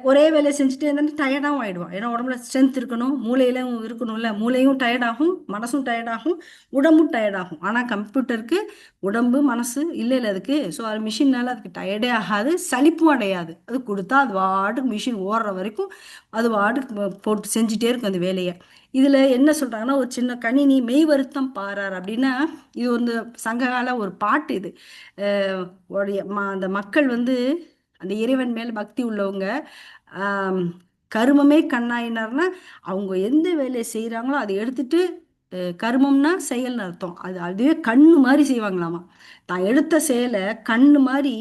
ஒரே வேலையை செஞ்சுட்டே இருந்தாலும் டயர்டாகவும் ஆயிடுவான். ஏன்னா உடம்புல ஸ்ட்ரென்த் இருக்கணும், மூளையில இருக்கணும்ல, மூளையும் டயர்டாகும், மனசும் டயர்டாகும், உடம்பும் டயர்டாகும். ஆனால் கம்ப்யூட்டருக்கு உடம்பு மனசு இல்லை இல்லை அதுக்கு. ஸோ அது மிஷின்னால அதுக்கு டயர்டே ஆகாது, சலிப்பும் அடையாது. அது கொடுத்தா அது வாட்டுக்கு மிஷின் ஓடுற வரைக்கும் அது வாட்டுக்கு போட்டு செஞ்சுட்டே இருக்கும் அந்த வேலையை. இதுல என்ன சொல்றாங்கன்னா, ஒரு சின்ன கணினி மெய் வருத்தம் பாரார் அப்படின்னா, இது வந்து சங்ககால ஒரு பாட்டு இது. அந்த மக்கள் வந்து அந்த இறைவன் மேல் பக்தி உள்ளவங்க, ஆம், கருமமே கண்ணாயினார்னா அவங்க எந்த வேலையை செய்கிறாங்களோ அதை எடுத்துட்டு, கருமம்னா செயல்னு அர்த்தம். அதுவே கண்ணு மாதிரி செய்வாங்களாமா. தான் எடுத்த செயலை கண்ணு மாதிரி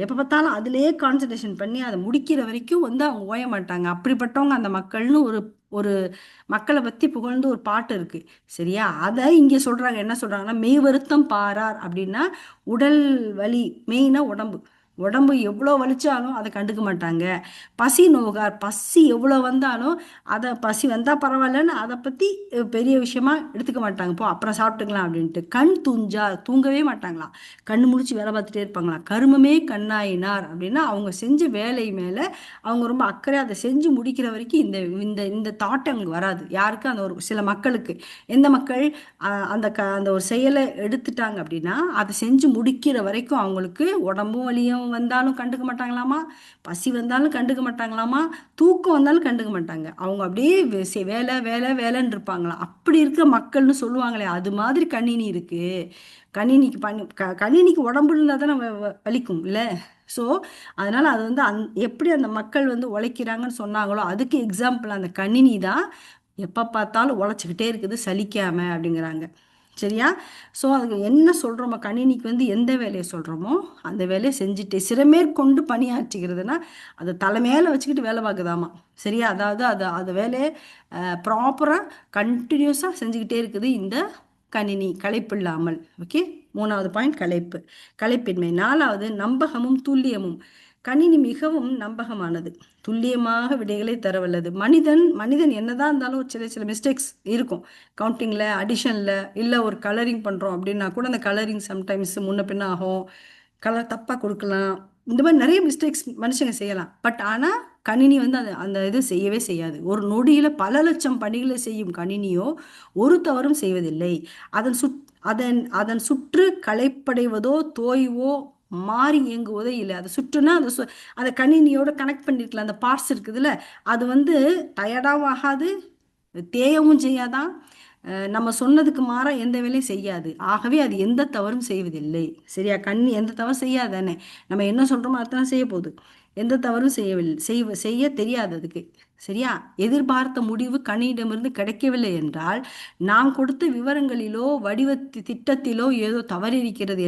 எப்போ பார்த்தாலும் அதிலேயே கான்சன்ட்ரேஷன் பண்ணி அதை முடிக்கிற வரைக்கும் வந்து அவங்க ஓய மாட்டாங்க. அப்படிப்பட்டவங்க அந்த மக்கள்னு ஒரு ஒரு மக்களை பற்றி புகழ்ந்து ஒரு பாட்டு இருக்கு, சரியா? அதை இங்கே சொல்றாங்க. என்ன சொல்றாங்கன்னா, மெய் வருத்தம் பாரார் அப்படின்னா உடல் வலி, மெயினா உடம்பு. உடம்பு எவ்வளோ வலிச்சாலும் அதை கண்டுக்க மாட்டாங்க. பசி நோகார், பசி எவ்வளோ வந்தாலும் அதை பசி வந்தால் பரவாயில்லன்னு அதை பற்றி பெரிய விஷயமா எடுத்துக்க மாட்டாங்க. போ அப்புறம் சாப்பிட்டுக்கலாம் அப்படின்ட்டு. கண் துஞ்சா, தூங்கவே மாட்டாங்களாம், கண்ணு முழிச்சு வேலை பார்த்துட்டே இருப்பாங்களாம். கருமமே கண்ணாயினார் அப்படின்னா அவங்க செஞ்ச வேலை மேலே அவங்க ரொம்ப அக்கறை, அதை செஞ்சு முடிக்கிற வரைக்கும் இந்த இந்த இந்த தாட் அவங்களுக்கு வராது. யாருக்கு? அந்த ஒரு சில மக்களுக்கு. எந்த மக்கள் அந்த ஒரு செயலை எடுத்துட்டாங்க அப்படின்னா அதை செஞ்சு முடிக்கிற வரைக்கும் அவங்களுக்கு உடம்பும் வலியும் வந்தாலும் கண்டுக்க மாட்டாங்களாமா, பசி வந்தாலும் கண்டுக்க மாட்டாங்களாமா, தூக்கம் வந்தாலும் கண்டுக்க மாட்டாங்க. அவங்க அப்படியே வேலை வேலை வேலைன்னு இருப்பாங்களாம். அப்படி இருக்கிற மக்கள்னு சொல்லுவாங்களே, அது மாதிரி கணினி இருக்கு. கணினிக்கு கணினிக்கு உடம்பு இருந்தால் தானே வலிக்கும் இல்லை? ஸோ அதனால அது வந்து எப்படி அந்த மக்கள் வந்து உழைக்கிறாங்கன்னு சொன்னாங்களோ அதுக்கு எக்ஸாம்பிள் அந்த கணினி தான் எப்போ பார்த்தாலும் உழைச்சிக்கிட்டே இருக்குது சலிக்காம அப்படிங்கிறாங்க, சரியா? ஸோ அதுக்கு என்ன சொல்கிறோமோ, கணினிக்கு வந்து எந்த வேலையை சொல்கிறோமோ அந்த வேலையை செஞ்சுட்டு சிறமேற்கொண்டு பணியாற்றுகிறதுனா அதை தலைமையில வச்சுக்கிட்டு வேலை பார்க்குதாமா, சரியா? அதாவது அது வேலையை ப்ராப்பராக கண்டினியூஸாக செஞ்சுக்கிட்டே இருக்குது இந்த கணினி, களைப்பு இல்லாமல். ஓகே, மூணாவது பாயிண்ட் களைப்பு, களைப்பின்மை. நாலாவது நம்பகமும் துல்லியமும். கணினி மிகவும் நம்பகமானது, துல்லியமாக விடைகளை தரவல்லது. மனிதன் மனிதன் என்னதான் இருந்தாலும் சில சில மிஸ்டேக்ஸ் இருக்கும். கவுண்டிங்கில், அடிஷனில், இல்லை ஒரு கலரிங் பண்ணுறோம் அப்படின்னா கூட அந்த கலரிங் சம்டைம்ஸ் முன்ன பின்ன ஆகும், கலர் தப்பாக கொடுக்கலாம். இந்த மாதிரி நிறைய மிஸ்டேக்ஸ் மனுஷங்க செய்யலாம். பட் ஆனால் கணினி வந்து அந்த இது செய்யவே செய்யாது. ஒரு நொடியில் பல லட்சம் பணிகளை செய்யும் கணினியோ ஒரு தவறும் செய்வதில்லை. அதன் சுட் அதன் அதன் சுற்று களைப்படைவதோ தோய்வோ மாறி இயங்குவதோ இல்லை. அதை சுற்றுனா அதை கணினியோட கனெக்ட் பண்ணிருக்கலாம், அந்த பார்ட்ஸ் இருக்குதுல்ல, அது வந்து டயர்டாகவும் ஆகாது, தேயவும் செய்யாதான், நம்ம சொன்னதுக்கு மாற எந்த வேலையும் செய்யாது. ஆகவே அது எந்த தவறும் செய்வதில்லை, சரியா? கண்ணி எந்த தவறும் செய்யாதானே, நம்ம என்ன சொல்கிறோமோ அதுதான் செய்ய போகுது. எந்த தவறும் செய்யவில்லை, செய்ய தெரியாது அதுக்கு, சரியா? எதிர்பார்த்த முடிவு கணினியிடமிருந்து கிடைக்கவில்லை என்றால் நாம் கொடுத்த விவரங்களிலோ வடிவ திட்டத்திலோ ஏதோ தவறு இருக்கிறது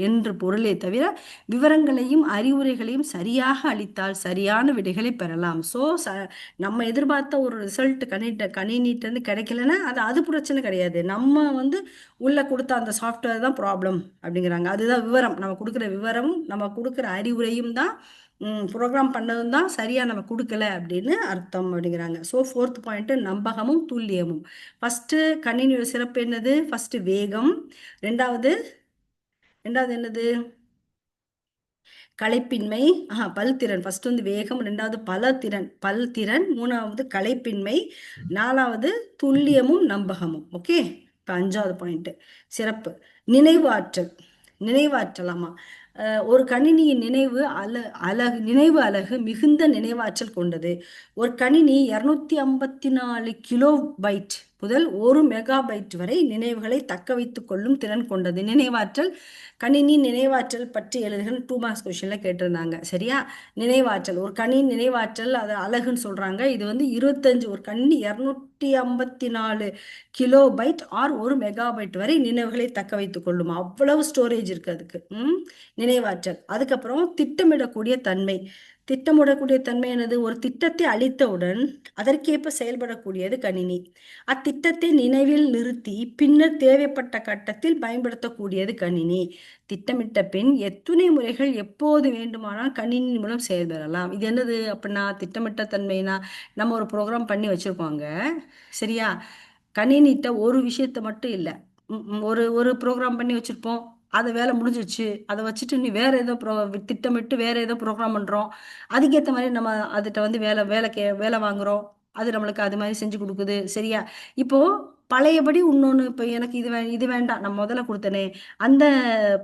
என்று பொருளே தவிர விவரங்களையும் அறிவுரைகளையும் சரியாக அளித்தால் சரியான விடைகளை பெறலாம். ஸோ நம்ம எதிர்பார்த்த ஒரு ரிசல்ட் கணினிட்டேருந்து கிடைக்கலன்னா அது பிரச்சனை கிடையாது. நம்ம வந்து உள்ள கொடுத்த அந்த சாஃப்ட்வேர் தான் ப்ராப்ளம் அப்படிங்கிறாங்க. அதுதான் விவரம், நம்ம கொடுக்குற விவரமும் நம்ம கொடுக்குற அறிவுரையும் தான், ப்ரோக்ராம் பண்ணதும் தான் சரியாக நம்ம கொடுக்கல அப்படின்னு அர்த்தம் அப்படிங்கிறாங்க. ஸோ ஃபோர்த் பாயிண்ட்டு நம்பகமும் துல்லியமும். ஃபஸ்ட்டு கணினியோட சிறப்பு என்னது? ஃபஸ்ட்டு வேகம், ரெண்டாவது ரெண்டாவது என்னது? கலைப்பின்மை, பல்திறன். ஃபர்ஸ்ட் வந்து வேகம், ரெண்டாவது பல்திறன், மூணாவது கலைப்பின்மை, நாலாவது துல்லியமும் நம்பகமும். ஓகே, இப்போ அஞ்சாவது பாயிண்ட் சிறப்பு நினைவு ஆற்றல். நினைவாற்றலாமா, ஒரு கணினியின் நினைவு அலகு மிகுந்த நினைவாற்றல் கொண்டது. ஒரு கணினி 254 கிலோ பைட் முதல் 1 மெகாபைட் வரை நினைவுகளை தக்க வைத்துக் கொள்ளும் திறன் கொண்டது. நினைவாற்றல், கணினி நினைவாற்றல் பற்றி எழுதுகிற 2 மார்க்ஸ் கொஸ்டின்ல கேட்டிருந்தாங்க. சரியா? நினைவாற்றல், ஒரு கணினி நினைவாற்றல் அது அழகுன்னு சொல்றாங்க. இது வந்து 25, ஒரு கணினி 254 கிலோபைட் ஆர் 1 மெகாபைட் வரை நினைவுகளை தக்க வைத்துக் கொள்ளும். அவ்வளவு ஸ்டோரேஜ் இருக்கு அதுக்கு. நினைவாற்றல். அதுக்கப்புறம் திட்டமிடக்கூடிய தன்மை. திட்டமிடக்கூடிய தன்மை என்னது? ஒரு திட்டத்தை அளித்தவுடன் அதற்கேற்ப செயல்படக்கூடியது கணினி. அத்திட்டத்தை நினைவில் நிறுத்தி பின்னர் தேவைப்பட்ட கட்டத்தில் பயன்படுத்தக்கூடியது கணினி. திட்டமிட்ட பின் எத்துணை முறைகள் எப்போது வேண்டுமானால் கணினி மூலம் செயல்பெறலாம். இது என்னது அப்படின்னா, திட்டமிட்ட தன்மைனா, நம்ம ஒரு ப்ரோக்ராம் பண்ணி வச்சிருக்கோங்க. சரியா? கணினிட்ட ஒரு விஷயத்த மட்டும் இல்லை, ஒரு ஒரு ப்ரோக்ராம் பண்ணி வச்சிருப்போம். அது வேலை முடிஞ்சிச்சு, அதை வச்சுட்டு நீ வேற ஏதோ திட்டமிட்டு வேற ஏதோ ப்ரோக்ராம் பண்றோம். அதுக்கேற்ற மாதிரி நம்ம அதுகிட்ட வந்து வேலை வாங்குறோம். அது நம்மளுக்கு அது மாதிரி செஞ்சு கொடுக்குது. சரியா? இப்போ பழையபடி இன்னொன்று, இப்போ எனக்கு இது வேண்டாம், நான் முதல்ல கொடுத்தனே அந்த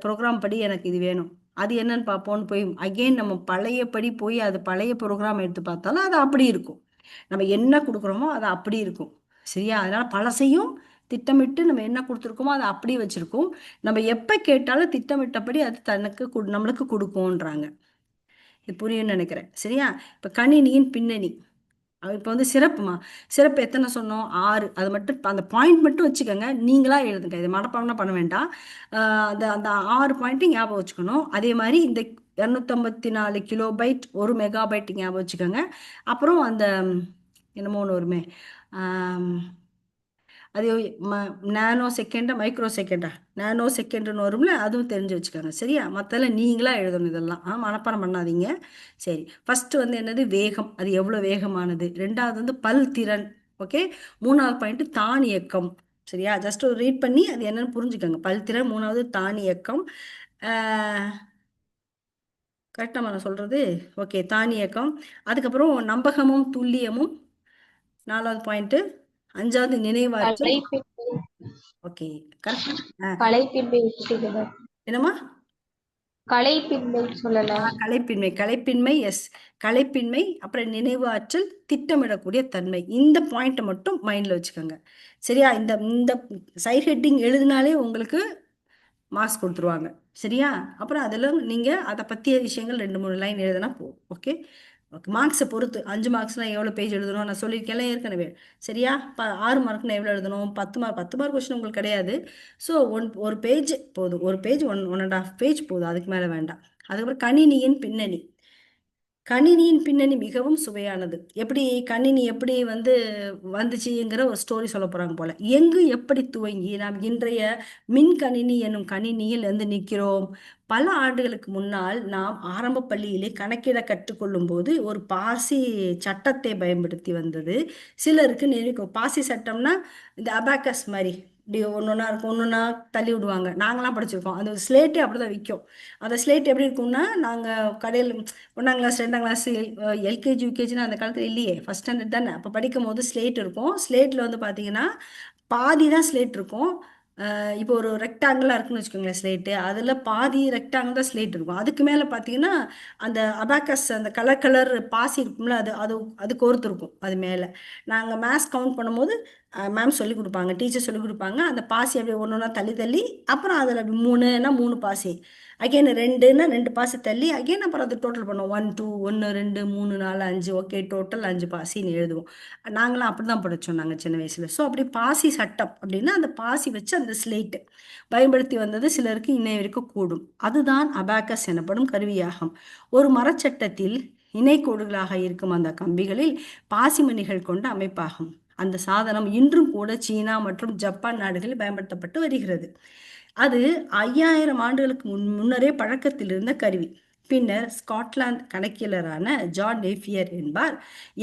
ப்ரோக்ராம் படி எனக்கு இது வேணும், அது என்னன்னு பார்ப்போம்னு போய் அகெயின் நம்ம பழையபடி போய் அது பழைய ப்ரோக்ராம் எடுத்து பார்த்தாலும் அது அப்படி இருக்கும். நம்ம என்ன கொடுக்குறோமோ அது அப்படி இருக்கும். சரியா? அதனால பழசையும் திட்டமிட்டு நம்ம என்ன கொடுத்துருக்கோமோ அதை அப்படியே வச்சிருக்கோம். நம்ம எப்போ கேட்டாலும் திட்டமிட்டபடி அது நம்மளுக்கு கொடுக்கும்ன்றாங்க. இது புரியும்னு நினைக்கிறேன். சரியா? இப்போ கணினியின் பின்னணி. இப்போ வந்து சிறப்புமா, சிறப்பு எத்தனை சொன்னோம்? 6. அது மட்டும் அந்த பாயிண்ட் மட்டும் வச்சுக்கோங்க, நீங்களா எழுதுங்க, இது மனப்பாடம் பண்ண வேண்டாம். அந்த அந்த 6 பாயிண்ட்டும் ஞாபகம் வச்சுக்கணும். அதே மாதிரி இந்த 254 கிலோபைட் 1 மெகாபைட் ஞாபகம் வச்சுக்கோங்க. அப்புறம் அந்த என்னமோ ஒன்று வருமே, அது நானோ செகண்டா மைக்ரோ செகண்டா, நானோ செகண்டுன்னு வரும்ல, அதுவும் தெரிஞ்சு வச்சுக்கோங்க. சரியா? மற்றெல்லாம் நீங்களா எழுதணும். இதெல்லாம் மனப்பாடம் பண்ணாதீங்க. சரி, ஃபர்ஸ்ட் வந்து என்னது? வேகம். அது எவ்வளோ வேகமானது. ரெண்டாவது வந்து பல் திறன். ஓகே. மூணாவது பாயிண்ட் தானியக்கம். சரியா? ஜஸ்ட் ஒரு ரீட் பண்ணி அது என்னன்னு புரிஞ்சுக்கோங்க. பல் திறன், மூணாவது தானியக்கம். கரெக்டாக நான் சொல்றது? ஓகே, தானியக்கம். அதுக்கப்புறம் நம்பகமும் துல்லியமும் 4வது பாயிண்ட். 5வது நினைவாற்றல். கலைப்பின்மை. Okay, correct. கலைப்பின்மை விட்டுட்டீங்க மேம். என்னம்மா? கலைப்பின்மை சொல்லல. கலைப்பின்மை. கலைப்பின்மை, எஸ். கலைப்பின்மை, அப்புறம் நினைவு ஆற்றல், திட்டமிடக்கூடிய தன்மை. இந்த பாயிண்ட்டை மட்டும் மைண்ட்ல வச்சுக்கோங்க. சரியா? இந்த இந்த சைட் ஹெட்டிங் எழுதினாலே உங்களுக்கு மார்க்ஸ் கொடுத்துருவாங்க. சரியா? அப்புறம் அதில் நீங்கள் அதை பற்றிய விஷயங்கள் 2 3 லைன் எழுதினா போதும். ஓகே. ஓகே, மார்க்ஸை பொறுத்து 5 மார்க்ஸ்னால் எவ்வளோ பேஜ் எழுதணும் நான் சொல்லியிருக்கேன்ல ஏற்கனவே. சரியா? 6 மார்க்னா எவ்வளோ எழுதணும்? 10 மார்க். 10 மார்க் கொஸ்டின் உங்களுக்கு கிடையாது. ஸோ ஒரு பேஜ் போதும், ஒரு பேஜ் 1 1/2 பேஜ் போதும், அதுக்கு மேலே வேண்டாம். அதுக்கப்புறம் கணினியின் பின்னணி. கணினியின் பின்னணி மிகவும் சுவையானது. எப்படி கணினி எப்படி வந்துச்சுங்கிற ஒரு ஸ்டோரி சொல்ல போறாங்க போல. எங்கு எப்படி துவங்கி நாம் இன்றைய மின் கணினி என்னும் கணினியில் நிற்கிறோம். பல ஆண்டுகளுக்கு முன்னால் நாம் ஆரம்ப பள்ளியிலே கணக்கிட கற்றுக்கொள்ளும் போது ஒரு பாசி சட்டத்தை பயன்படுத்தி வந்தது. சிலருக்கு நினைக்கும் பாசி சட்டம்னா இந்த அபாக்கஸ் மாதிரி இப்படி ஒன்னொன்னா இருக்கும், ஒன்னொன்னா தள்ளி விடுவாங்க. நாங்களாம் படிச்சிருக்கோம். அந்த ஸ்லேட்டே அப்படிதான் விற்கும். அந்த ஸ்லேட் எப்படி இருக்கும்னா, நாங்கள் கடையில் 1ஆம் கிளாஸ் 2ஆம் கிளாஸ் எல்கேஜி யூகேஜின்னு அந்த காலத்தில் இல்லையே, ஃபர்ஸ்ட் ஸ்டாண்டர்ட் தானே. அப்போ படிக்கும் போது ஸ்லேட் இருக்கும். ஸ்லேட்டில் வந்து பார்த்தீங்கன்னா பாதி தான் ஸ்லேட் இருக்கும். இப்போ ஒரு ரெக்டாங்கிளாக இருக்குன்னு வச்சுக்கோங்களேன் ஸ்லேட்டு, அதில் பாதி ரெக்டாங்கிள் தான் ஸ்லேட் இருக்கும். அதுக்கு மேலே பார்த்தீங்கன்னா அந்த அபாக்கஸ், அந்த கலர் கலர் பாசி இருக்கும்ல, அது அது அது கோர்த்து இருக்கும் அது மேலே. நாங்கள் மேத்ஸ் கவுண்ட் பண்ணும்போது மேம் சொல்லி கொடுப்பாங்க, டீச்சர் சொல்லி கொடுப்பாங்க. அந்த பாசி அப்படியே ஒன்று ஒன்றா தள்ளி தள்ளி, அப்புறம் அதில் 3னா 3 பாசி, அகைன் 2னா 2 பாசி தள்ளி, அகைன் அப்புறம் அது டோட்டல் பண்ணுவோம். 1 2 1 2 3 4 5, ஓகே, டோட்டல் 5 பாசின்னு எழுதுவோம். நாங்களாம் அப்படி தான் படித்தோம் நாங்கள் சின்ன வயசில். ஸோ அப்படி பாசி சட்டம் அப்படின்னா அந்த பாசி வச்சு அந்த ஸ்லேட்டு பயன்படுத்தி வந்தது சிலருக்கு இன்னைய வரைக்கும் கூடும். அதுதான் அபாக்கஸ் எனப்படும் கருவியாகும். ஒரு மரச்சட்டத்தில் இணைக்கோடுகளாக இருக்கும் அந்த கம்பிகளில் பாசிமணிகள் கொண்ட அமைப்பாகும். அந்த சாதனம் இன்றும் கூட சீனா மற்றும் ஜப்பான் நாடுகளில் பயன்படுத்தப்பட்டு வருகிறது. அது 5000 ஆண்டுகளுக்கு முன்னரே பழக்கத்தில் இருந்த கருவி. பின்னர் ஸ்காட்லாந்து கணக்கியலரான ஜான் நேப்பியர் என்பார்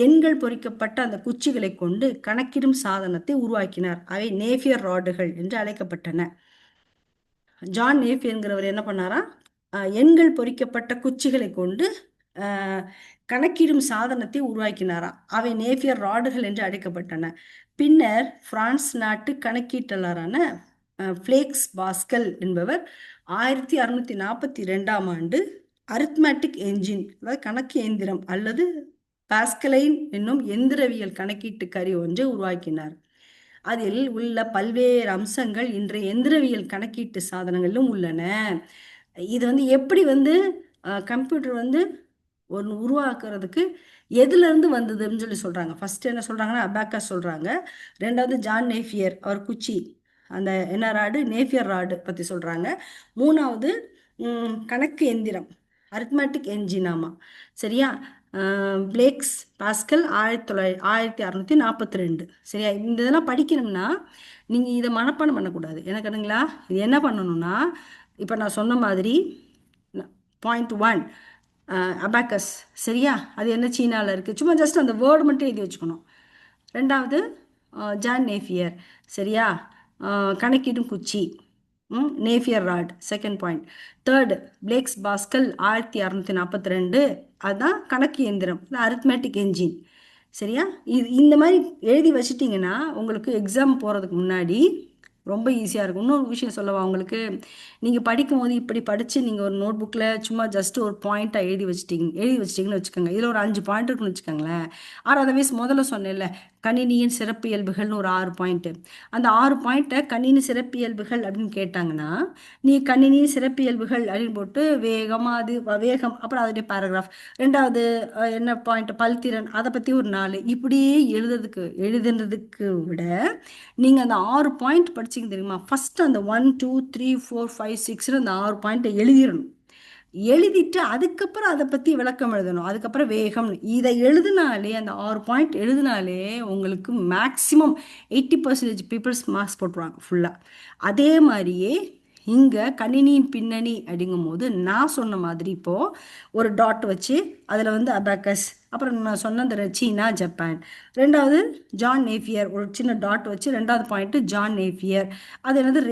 எண்கள் பொறிக்கப்பட்ட அந்த குச்சிகளை கொண்டு கணக்கிடும் சாதனத்தை உருவாக்கினார். அவை நேப்பியர் ராடுகள் என்று அழைக்கப்பட்டன. ஜான் நேப்பியர்ங்கிறவர் என்ன பண்ணாரா, எண்கள் பொறிக்கப்பட்ட குச்சிகளை கொண்டு கணக்கிடும் சாதனத்தை உருவாக்கினாரா. அவை நேப்பியர் ராடுகள் என்று அழைக்கப்பட்டன. பின்னர் பிரான்ஸ் நாட்டு கணக்கீட்டாளரான பிளேக்ஸ் பாஸ்கல் என்பவர் 1642ஆம் ஆண்டு அரித்மேட்டிக் என்ஜின், அதாவது கணக்கு எந்திரம் அல்லது பாஸ்கலைன் என்னும் எந்திரவியல் கணக்கீட்டு கருவி ஒன்றை உருவாக்கினார். அதில் உள்ள பல்வேறு அம்சங்கள் இன்றைய எந்திரவியல் கணக்கீட்டு சாதனங்களிலும் உள்ளன. இது வந்து எப்படி வந்து கம்ப்யூட்டர் வந்து ஒன்று உருவாக்குறதுக்கு எதுல இருந்து வந்ததுன்னு சொல்லி சொல்றாங்க. ஃபர்ஸ்ட் என்ன சொல்றாங்கன்னா அபாக்கஸ் சொல்றாங்க. ரெண்டாவது ஜான் நேஃபியர், அவர் குச்சி, அந்த என்ன ராடு, நேஃபியர் ராடு பத்தி சொல்றாங்க. மூணாவது கணக்கு எந்திரம், அரித்மெட்டிக் என்ஜினாமா, சரியா. Plagues Pascal 1642. சரியா. இந்த இதெல்லாம் படிக்கணும்னா நீங்கள் இதை மனப்பாடம் பண்ணக்கூடாது. எனக்குங்களா, இது என்ன பண்ணணும்னா, இப்போ நான் சொன்ன மாதிரி .1 அபாக்கஸ், சரியா. அது என்ன சீனாவில் இருக்குது, சும்மா ஜஸ்ட் அந்த வேர்டு மட்டும் எழுதி வச்சுக்கணும். ரெண்டாவது ஜான் நேஃபியர், சரியா. கணக்கீடும் குச்சி, Napier rod, second point. Third Blaise Pascal 1642, அதுதான் கணக்கு எந்திரம், அரித்மெட்டிக் என்ஜின், சரியா. இந்த மாதிரி எழுதி வச்சிட்டிங்கன்னா உங்களுக்கு எக்ஸாம் போகிறதுக்கு முன்னாடி ரொம்ப ஈஸியாக இருக்கும். இன்னொரு விஷயம் சொல்லவா உங்களுக்கு, நீங்கள் படிக்கும்போது இப்படி படித்து நீங்கள் ஒரு நோட் புக்கில் சும்மா ஜஸ்ட் ஒரு பாயிண்ட்டாக எழுதி வச்சிட்டிங்கன்னு வச்சுக்கோங்க. இதில் ஒரு 5 பாயிண்ட் இருக்குன்னு வச்சுக்கோங்களேன். ஆறாவது வயசு முதல்ல சொன்னேன்ல, கணினியின் சிறப்பியல்புகள்னு ஒரு 6 பாயிண்ட்டு. அந்த 6 பாயிண்ட்டை கணினி சிறப்பியல்புகள் அப்படின்னு கேட்டாங்கன்னா, நீ கணினியின் சிறப்பியல்புகள் அப்படின்னு போட்டு வேகமாக, அது வேகம், அப்புறம் அதோடைய பேராகிராஃப், ரெண்டாவது என்ன பாயிண்ட், பல்திறன், அதை பற்றி ஒரு 4, இப்படியே எழுதுனதுக்கு விட நீங்கள் அந்த 6 பாயிண்ட் படிச்சிங்க தெரியுமா. ஃபர்ஸ்ட் அந்த 1 2 3 4 5 6 அந்த 6 பாயிண்ட்டை எழுதிடணும். எழுதிட்டு அதுக்கப்புறம் அதை பற்றி விளக்கம் எழுதணும். அதுக்கப்புறம் வேகம், இதை எழுதினாலே, அந்த 6 பாயிண்ட் எழுதினாலே உங்களுக்கு மேக்ஸிமம் 80% பீப்புள்ஸ் மார்க்ஸ் போட்டுருவாங்க ஃபுல்லாக. அதே மாதிரியே இங்கே கணினியின் பின்னணி அப்படிங்கும்போது நான் சொன்ன மாதிரி இப்போது ஒரு டாட் வச்சு அதில் வந்து அபாக்கஸ், அப்புறம் நான் சொன்ன அந்த சீனா, ஜப்பான். ரெண்டாவது ஜான் நேஃபியர், ஒரு சின்ன டாட் வச்சு ரெண்டாவது பாயிண்ட்டு ஜான் நேஃபியர், அது என்னது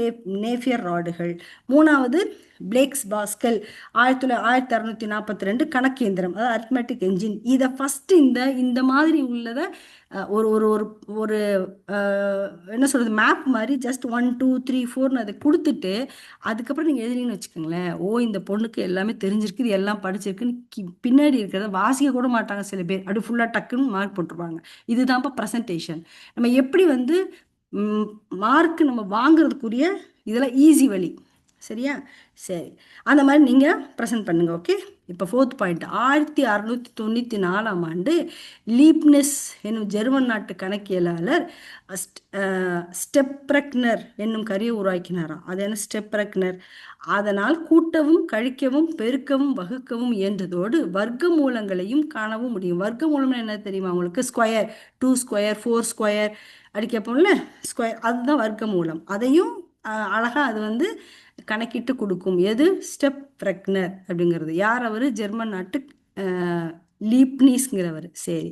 நேஃபியர் ராடுகள். மூணாவது பிளேக்ஸ் பாஸ்கல் 1642 கணக்கு இயந்திரம், அதாவது அரித்மெட்டிக் என்ஜின். இதை ஃபஸ்ட்டு இந்த மாதிரி உள்ளதை ஒரு ஒரு ஒரு ஒரு என்ன சொல்கிறது, மேப் மாதிரி ஜஸ்ட் 1 2 3 4ன்னு அதை கொடுத்துட்டு அதுக்கப்புறம் நீங்கள் எழுதுனீங்கன்னு வச்சுக்கோங்களேன், ஓ இந்த பொண்ணுக்கு எல்லாமே தெரிஞ்சிருக்கு, இது எல்லாம் படிச்சிருக்குன்னு பின்னாடி இருக்கிறத வாசிக்க கூட மாட்டாங்க சில பேர். அப்படி ஃபுல்லாக டக்குன்னு மார்க் போட்டுருவாங்க. இதுதான்ப்பா ப்ரெசன்டேஷன். நம்ம எப்படி வந்து மார்க் நம்ம வாங்குறதுக்குரிய இதெல்லாம் ஈஸி வழி, சரியா. சரி, அந்த மாதிரி நீங்கள் ப்ரெசென்ட் பண்ணுங்க. ஓகே. இப்போ ஃபோர்த் பாயிண்ட், 1694 லீப்னிஸ் என்னும் ஜெர்மன் நாட்டு கணக்கியலாளர் ஸ்டெப்ரக்னர் என்னும் கருவியை உருவாக்கினாராம். அது என்ன ஸ்டெப்ரக்னர்? அதனால் கூட்டவும் கழிக்கவும் பெருக்கவும் வகுக்கவும் இயன்றதோடு வர்க்க மூலங்களையும் காணவும் முடியும். வர்க்க மூலம் என்ன தெரியுமா உங்களுக்கு? ஸ்கொயர், 2 ஸ்கொயர் 4 ஸ்கொயர் அடி கேட்போம்ல, ஸ்கொயர், அதுதான் வர்க்க மூலம். அதையும் அழகாக அது வந்து கணக்கிட்டு கொடுக்கும். எது? ஸ்டெப் ரெக்னர் அப்படிங்கிறது. யார் அவர்? ஜெர்மன் நாட்டு லீப்னிஸ்ங்கிறவர். சரி,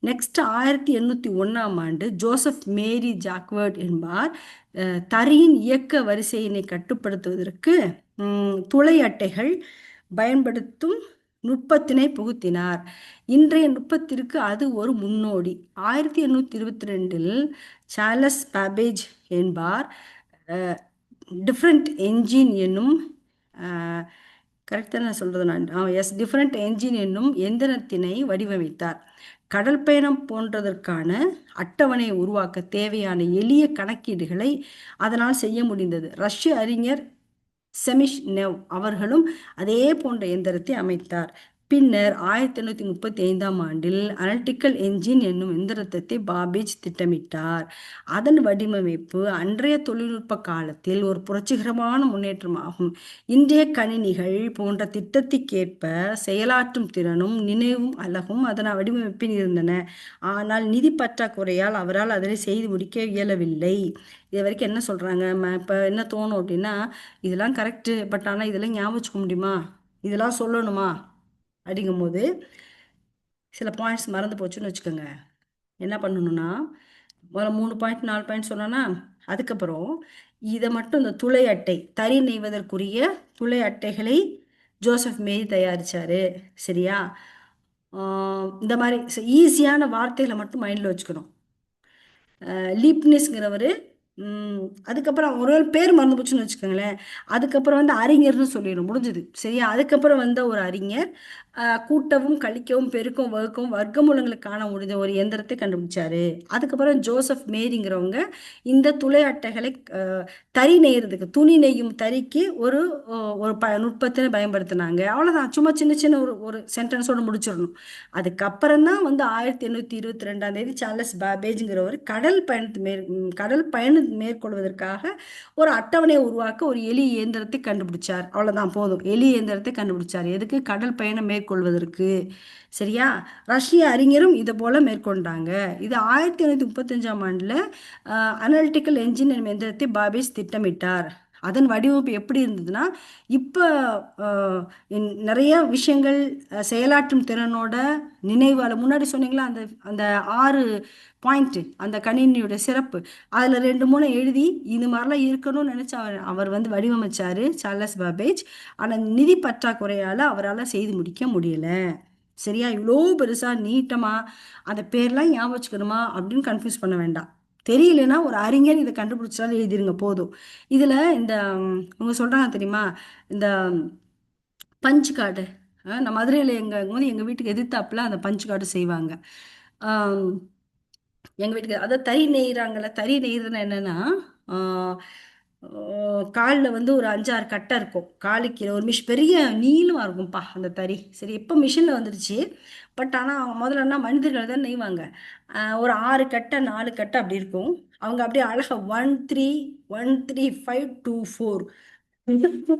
நெக்ஸ்ட் 1801 ஜோசப் மேரி ஜாக்வர்ட் என்பார் தரையின் இயக்க வரிசையினை கட்டுப்படுத்துவதற்கு துளை அட்டைகள் பயன்படுத்தும் நுட்பத்தினை புகுத்தினார். இன்றைய நுட்பத்திற்கு அது ஒரு முன்னோடி. 1822 சார்லஸ் பாபேஜ் என்பார் டிஃப்ரெண்ட் என்ஜின் என்னும் கரெக்டாக நான் சொல்கிறது நான் எஸ் டிஃப்ரெண்ட் என்ஜின் என்னும் எந்திரத்தினை வடிவமைத்தார். கடல் பயணம் போன்றதற்கான அட்டவணையை உருவாக்க தேவையான எளிய கணக்கீடுகளை அதனால் செய்ய முடிந்தது. ரஷ்ய அறிஞர் செமிஷ் நெவ் அவர்களும் அதே போன்ற எந்திரத்தை அமைத்தார். பின்னர் 1835 அனலிட்டிக்கல் என்ஜின் என்னும் எந்திரத்தை பாபேஜ் திட்டமிட்டார். அதன் வடிவமைப்பு அன்றைய தொழில்நுட்ப காலத்தில் ஒரு புரட்சிகரமான முன்னேற்றமாகும். இன்றைய கணினிகள் போன்ற திட்டத்திற்கேற்ப செயலாற்றும் திறனும் நினைவும் அழகும் அதன் வடிவமைப்பில் இருந்தன. ஆனால் நிதி பற்றாக்குறையால் அவரால் அதனை செய்து முடிக்க இயலவில்லை. இது வரைக்கும் என்ன சொல்கிறாங்க, இப்போ என்ன தோணும் அப்படின்னா, இதெல்லாம் கரெக்டு, பட் ஆனால் இதெல்லாம் ஞாபகம் வச்சுக்க முடியுமா, இதெல்லாம் சொல்லணுமா அப்படிங்கும்போது சில பாயிண்ட்ஸ் மறந்து போச்சுன்னு வச்சுக்கோங்க. என்ன பண்ணணும்னா, முதல்ல 3 பாயிண்ட் 4 பாயிண்ட் சொன்னோன்னா, அதுக்கப்புறம் இதை மட்டும் இந்த துளை அட்டை, தறி நெய்வதற்குரிய துளை அட்டைகளை ஜோசப் மேரி தயாரித்தார், சரியா. இந்த மாதிரி ஈஸியான வார்த்தைகளை மட்டும் மைண்டில் வச்சுக்கணும். லீப்னிஸ்ங்கிறவர், அதுக்கப்புறம் ஒரு பேர் மறந்து போச்சுன்னு வச்சுக்கோங்களேன். அதுக்கப்புறம் வந்து அறிஞர்னு சொல்லிடும், முடிஞ்சது, சரியா. அதுக்கப்புறம் வந்த ஒரு அறிஞர் கூட்டவும் கழிக்கவும் பெருக்கவும் வகுக்கவும் வர்க்கமூலங்களுக்கு காண முடிஞ்ச ஒரு எந்திரத்தை கண்டுபிடிச்சாரு. அதுக்கப்புறம் ஜோசப் மேரிங்கிறவங்க இந்த துளை அட்டைகளை தறி நெய்யறதுக்கு, துணி நெய்யும் தறிக்கு ஒரு நுட்பத்தை பயன்படுத்தினாங்க. அவ்வளவுதான். சும்மா சின்ன சின்ன ஒரு ஒரு சென்டென்ஸோட முடிச்சிடணும். அதுக்கப்புறம் தான் வந்து 1822 சார்லஸ் பாபேஜ்ங்கிறவர் கடல் பயணம் மேற்கொள்வதற்காக ஒரு அட்டவணையை உருவாக்க ஒரு எலி இயந்திரத்தை கண்டுபிடிச்சார். அவ்வளவுதான், போதும். எலி இயந்திரத்தை கண்டுபிடிச்சார். எதுக்கு? கடல் பயணம் மேற்கொள்வதற்கு. சரியா? ரஷ்ய அறிஞரும் இதை போல மேற்கொண்டாங்க. இது 1835 அனலிட்டிக்கல் என்ஜின் எனும் எந்திரத்தை பாபேஜ் திட்டமிட்டார். அதன் வடிவமைப்பு எப்படி இருந்ததுன்னா, இப்போ நிறைய விஷயங்கள் செயலாற்றும் திறனோட நினைவால முன்னாடி சொன்னீங்களா, அந்த அந்த 6 பாயிண்ட் அந்த கணினியோட சிறப்பு, அதில் 2 3 எழுதி இது மாதிரிலாம் இருக்கணும்னு நினச்சி அவர் வந்து வடிவமைச்சாரு சார்லஸ் பாபேஜ். ஆனால் நிதி பற்றாக்குறையால் அவரால் செய்து முடிக்க முடியல. சரியா? இவ்வளோ பெருசா நீட்டமா அந்த பேர்லாம் ஞாபகம் வச்சுக்கணுமா அப்படின்னு கன்ஃபியூஸ் பண்ண வேண்டாம். தெரியலனா ஒரு அறிஞர் இதை கண்டுபிடிச்சாலும் எழுதிருங்க, போதும். இதுல இந்த இவங்க சொல்றாங்க தெரியுமா, இந்த பஞ்ச் கார்டு. நான் மதுரையில் எங்க வீட்டுக்கு எதிர்த்தாப்புல அந்த பஞ்ச் கார்டு செய்வாங்க. ஆம், எங்க வீட்டுக்கு அதை தறி நெய்கிறாங்கல்ல. தறி நெய்கிறதுனா என்னன்னா, காலில் வந்து ஒரு 5 6 கட்டை இருக்கும். காலுக்கு ஒரு பெரிய நீளமாக இருக்கும்ப்பா அந்த தறி. சரி, இப்போ மிஷினில் வந்துடுச்சு. பட் ஆனால் முதல்ல என்ன, மனிதர்கள் தான் நெய்வாங்க. ஒரு 6 கட்டை 4 கட்டை அப்படி இருக்கும். அவங்க அப்படியே அழகா 1 3 1 3 5 2 4,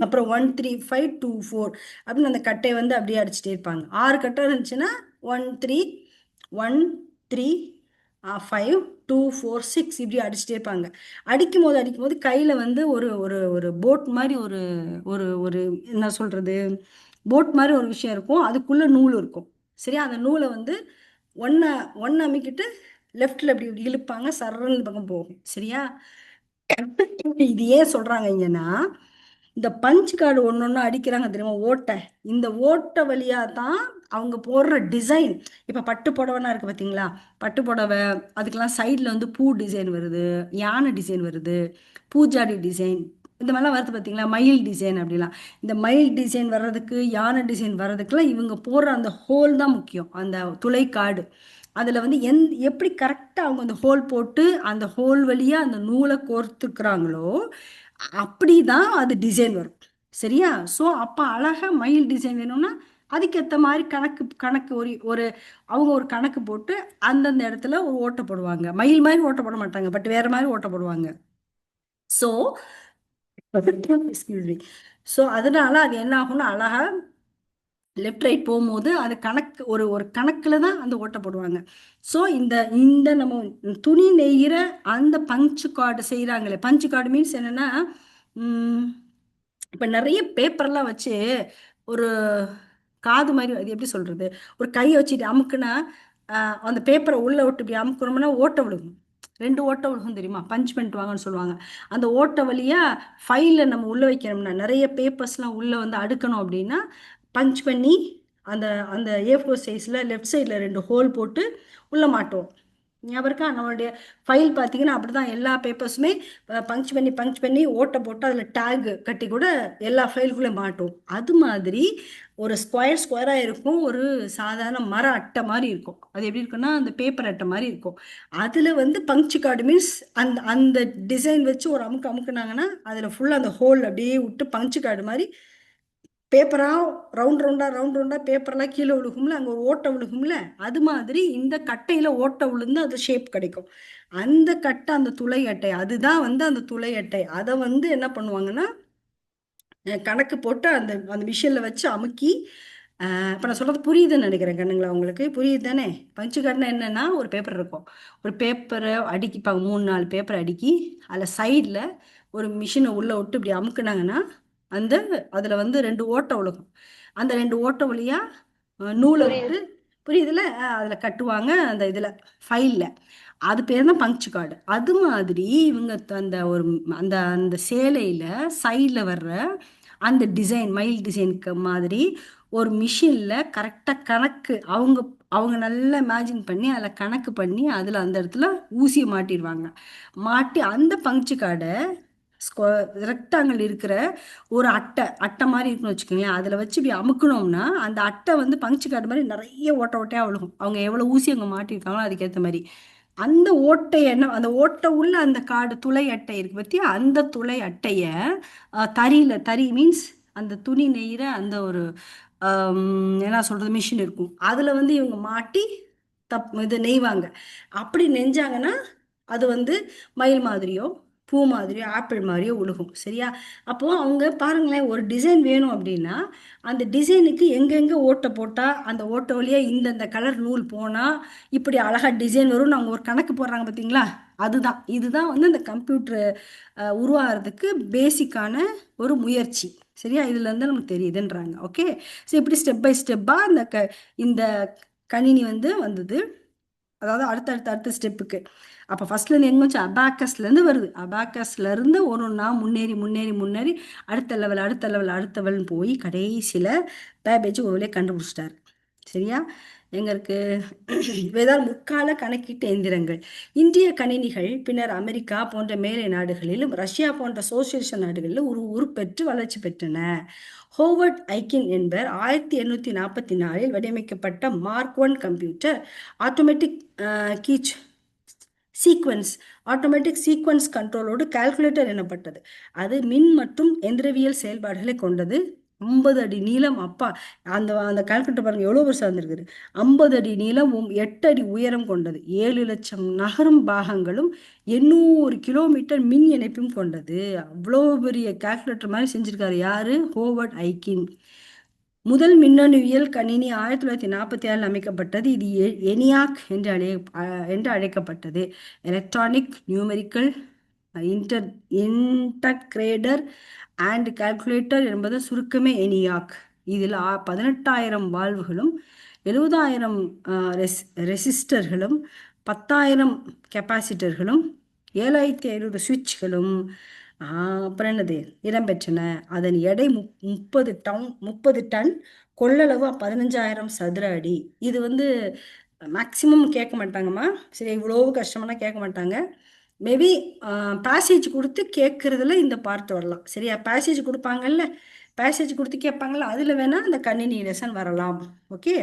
அப்புறம் 1 3 5 2 4 அப்படின்னு அந்த கட்டையை வந்து அப்படியே அடிச்சுட்டே இருப்பாங்க. 6 கட்டை இருந்துச்சுன்னா 1 3 1 3 5 2 4 6 இப்படி அடிச்சுட்டே இருப்பாங்க. அடிக்கும் போது கையில வந்து ஒரு ஒரு ஒரு போட் மாதிரி ஒரு ஒரு ஒரு என்ன சொல்றது, போட் மாதிரி ஒரு விஷயம் இருக்கும். அதுக்குள்ள நூல் இருக்கும். சரியா? அந்த நூலை வந்து ஒன்ன ஒன்னு அமைக்கிட்டு லெஃப்ட்ல இப்படி இப்படி இழுப்பாங்க, சர்றன்னு இந்த பக்கம் போகும். சரியா? இது ஏன் சொல்றாங்க இங்கன்னா, இந்த பஞ்ச் கார்டு ஒன்னொன்னு அடிக்கிறாங்க தெரியுமா, ஓட்டை. இந்த ஓட்டை வழியா தான் அவங்க போடுற டிசைன். இப்ப பட்டு புடவைனா இருக்கு பாத்தீங்களா? பட்டு புடவை, அதுக்கெல்லாம் சைட்ல வந்து பூ டிசைன் வருது, யானை டிசைன் வருது, பூஜாடி டிசைன், இந்த மாதிரிலாம் வருது பார்த்தீங்களா, மயில் டிசைன் அப்படிலாம். இந்த மயில் டிசைன் வர்றதுக்கு, யானை டிசைன் வர்றதுக்குலாம் இவங்க போடுற அந்த ஹோல் தான் முக்கியம். அந்த துளைக்காடு அதில் வந்து எப்படி கரெக்டாக அவங்க அந்த ஹோல் போட்டு அந்த ஹோல் வழியாக அந்த நூலை கோர்த்துக்கிறாங்களோ அப்படி தான் அது டிசைன் வரும். சரியா? ஸோ அப்போ அழகாக மயில் டிசைன் வேணும்னா அதுக்கேற்ற மாதிரி கணக்கு கணக்கு ஒரு ஒரு அவங்க ஒரு கணக்கு போட்டு அந்தந்த இடத்துல ஒரு ஓட்டை போடுவாங்க. மயில் மாதிரி ஓட்டை போட மாட்டாங்க, பட் வேற மாதிரி ஓட்டை போடுவாங்க. So excuse me. ஸோ அதனால அது என்ன ஆகும்னா, அழகா லெஃப்ட் ரைட் போகும்போது அது கணக்கு ஒரு ஒரு கணக்கில் தான் அந்த ஓட்டை போடுவாங்க. ஸோ இந்த இந்த நம்ம துணி நெய்கிற அந்த பஞ்சு கார்டு செய்கிறாங்களே, பஞ்சு கார்டு மீன்ஸ் என்னென்னா, இப்போ நிறைய பேப்பர்லாம் வச்சு ஒரு காது மாதிரி, அது எப்படி சொல்கிறது, ஒரு கையை வச்சுட்டு அமுக்குனா அந்த பேப்பரை உள்ளே விட்டு இப்படி அமுக்கணும்னா ஓட்டை விழுகும். 2 ஓட்டை விழுகும் தெரியுமா, பஞ்ச் பண்ணிட்டு வாங்கன்னு சொல்லுவாங்க. அந்த ஓட்டை வழியாக ஃபைலில் நம்ம உள்ளே வைக்கணும்னா, நிறைய பேப்பர்ஸ்லாம் உள்ளே வந்து அடுக்கணும் அப்படின்னா பஞ்ச் பண்ணி அந்த அந்த A4 சைஸில் லெஃப்ட் சைடில் 2 ஹோல் போட்டு உள்ளே மாட்டுவோம். ஞாபகம் இருக்கா? நம்மளுடைய ஃபைல் பார்த்தீங்கன்னா அப்படி தான் எல்லா பேப்பர்ஸுமே பஞ்ச் பண்ணி ஓட்டை போட்டு அதில் டேக் கட்டி கூட எல்லா ஃபைலுக்குள்ளே மாட்டுவோம். அது மாதிரி ஒரு ஸ்கொயராக இருக்கும், ஒரு சாதாரண மர அட்டை மாதிரி இருக்கும். அது எப்படி இருக்குன்னா அந்த பேப்பர் அட்டை மாதிரி இருக்கும். அதில் வந்து பங்க்சு கார்டு மீன்ஸ் அந்த அந்த டிசைன் வச்சு ஒரு அமுக்குனாங்கன்னா அதில் ஃபுல்லாக அந்த ஹோல் அப்படியே விட்டு பங்க்சு கார்டு மாதிரி பேப்பராக ரவுண்ட் ரவுண்டாக பேப்பர்லாம் கீழே விழுகும்ல, அங்கே ஒரு ஓட்டை விழுகும்ல, அது மாதிரி இந்த கட்டையில் ஓட்டை விழுந்து அது ஷேப் கிடைக்கும். அந்த கட்டை அந்த துளை அட்டை, அதுதான் வந்து அந்த துளை அட்டை. அதை வந்து என்ன பண்ணுவாங்கன்னா கணக்கு போட்டு அந்த அந்த மிஷினில் வச்சு அமுக்கி, இப்போ நான் சொல்கிறது புரியுதுன்னு நினைக்கிறேன் கண்ணுங்களா, உங்களுக்கு புரியுது தானே? பஞ்சு கார்டுனா என்னென்னா, ஒரு பேப்பர் இருக்கும். ஒரு பேப்பரை அடுக்கிப்பாங்க, 3 4 பேப்பரை அடுக்கி அதில் சைடில் ஒரு மிஷினை உள்ளே விட்டு இப்படி அமுக்குனாங்கன்னா அந்த அதில் வந்து 2 ஓட்டை விழுகும். அந்த 2 ஓட்டை வழியாக நூலை புரியுது. விட்டு, புரியுதுல, அதில் கட்டுவாங்க அந்த இதில் ஃபைலில். அது பேர் தான் பங்க்சு கார்டு. அது மாதிரி இவங்க அந்த ஒரு அந்த அந்த சேலையில் சைடில் வர்ற அந்த டிசைன், மயில் டிசைனுக்கு மாதிரி ஒரு மிஷினில் கரெக்டாக கணக்கு அவங்க அவங்க நல்லா இமேஜின் பண்ணி அதில் கணக்கு பண்ணி அதில் அந்த இடத்துல ஊசியை மாட்டிடுவாங்க. மாட்டி அந்த பங்க்சு கார்டை ரெக்டாங்கிள் இருக்கிற ஒரு அட்டை அட்டை மாதிரி இருக்குன்னு வச்சுக்கோங்களேன். அதில் வச்சு இப்படி அமுக்கணும்னா அந்த அட்டை வந்து பங்கு கார்டு மாதிரி நிறைய ஓட்டை ஓட்டையாக விழுகும். அவங்க எவ்வளோ ஊசி அங்கே மாட்டியிருக்காங்களோ அதுக்கேற்ற மாதிரி அந்த ஓட்டை என்ன அந்த ஓட்டை உள்ள அந்த கார்டு துளை அட்டை இருக்கு பத்தியா, அந்த துளை அட்டையை தறியில தறி மீன்ஸ் அந்த துணி நெய்கிற அந்த ஒரு என்ன சொல்றது மிஷின் இருக்கும், அதில் வந்து இவங்க மாட்டி இது நெய்வாங்க. அப்படி நெஞ்சாங்கன்னா அது வந்து மயில் மாதிரியோ பூ மாதிரியோ ஆப்பிள் மாதிரியோ உழுகும். சரியா? அப்போ அவங்க பாருங்களேன், ஒரு டிசைன் வேணும் அப்படின்னா அந்த டிசைனுக்கு எங்கெங்க ஓட்டை போட்டா அந்த ஓட்டை வழியா இந்தந்த கலர் நூல் போனா இப்படி அழகா டிசைன் வரும்னு அவங்க ஒரு கணக்கு போடுறாங்க பார்த்தீங்களா? அதுதான் இதுதான் வந்து இந்த கம்ப்யூட்டர் உருவாகிறதுக்கு பேசிக்கான ஒரு முயற்சி. சரியா? இதுல இருந்து நமக்கு தெரியுதுன்றாங்க. ஓகே. ஸோ இப்படி ஸ்டெப் பை ஸ்டெப்பா இந்த கணினி வந்து வந்தது. அதாவது அடுத்த ஸ்டெப்புக்கு. அப்போ ஃபர்ஸ்ட்லேருந்து எங்க வச்சு அபாக்கஸ்லேருந்து வருது. அபாக்கஸ்லேருந்து ஒரு ஒன்றா முன்னேறி முன்னேறி முன்னேறி அடுத்த லெவல் அடுத்த லெவல் அடுத்த லெவல்னு போய் கடைசியில் பேபேஜ் ஒரு வழியாக கண்டுபிடிச்சிட்டாரு. சரியா? எங்க இருக்கு? இவைதான் முற்கால கணக்கீட்டு எந்திரங்கள். இந்திய கணினிகள் பின்னர் அமெரிக்கா போன்ற மேலை நாடுகளிலும் ரஷ்யா போன்ற சோசியலிச நாடுகளிலும் உருப்பெற்று வளர்ச்சி பெற்றன. ஹோவர்ட் ஐக்கின் என்பவர் 1844 வடிவமைக்கப்பட்ட மார்க் ஒன் கம்ப்யூட்டர் ஆட்டோமேட்டிக் கீச் சீக்வன்ஸ் ஆட்டோமேட்டிக் சீக்வன்ஸ் கண்ட்ரோலோடு கால்குலேட்டர் எனப்பட்டது. அது மின் மற்றும் எந்திரவியல் செயல்பாடுகளை கொண்டது. 50 அடி நீளம். அப்பா, அந்த அந்த கால்குலேட்டர் பாருங்க எவ்வளோ பெருசாக இருந்திருக்குது. 50 அடி நீளம், 8 அடி உயரம் கொண்டது. 7 லட்சம் நகரும் பாகங்களும் 800 கிலோமீட்டர் மின் இணைப்பும் கொண்டது. அவ்வளோ பெரிய கால்குலேட்டர் மாதிரி செஞ்சிருக்காரு யாரு? ஹோவர்ட் ஐக்கின். முதல் மின்னணுவியல் கணினி 1947 அமைக்கப்பட்டது. இது எனியாக் என்று அழைக்கப்பட்டது. Electronic numerical inter integrator and calculator என்பது சுருக்கமே எனியாக். இதில் 18,000 வால்வுகளும் 70,000 ரெசிஸ்டர்களும் 10,000 கெப்பாசிட்டர்களும் 7,500 சுவிட்ச்களும் அப்புறம் என்னது இடம்பெற்றன. அதன் எடை 30 டன், கொள்ளளவு 15,000 சதுர அடி. இது வந்து மேக்சிமம் கேட்க மாட்டாங்கம்மா. சரி, இவ்வளோ கஷ்டமெல்லாம் கேட்க மாட்டாங்க. மேபி பேசேஜ் கொடுத்து கேட்கறதுல இந்த பார்ட் வரலாம். சரியா? பேசேஜ் கொடுப்பாங்கல்ல, பேசேஜ் கொடுத்து கேட்பாங்கல்ல, அதில் வேணால் அந்த கணினி லெசன் வரலாம். ஓகே.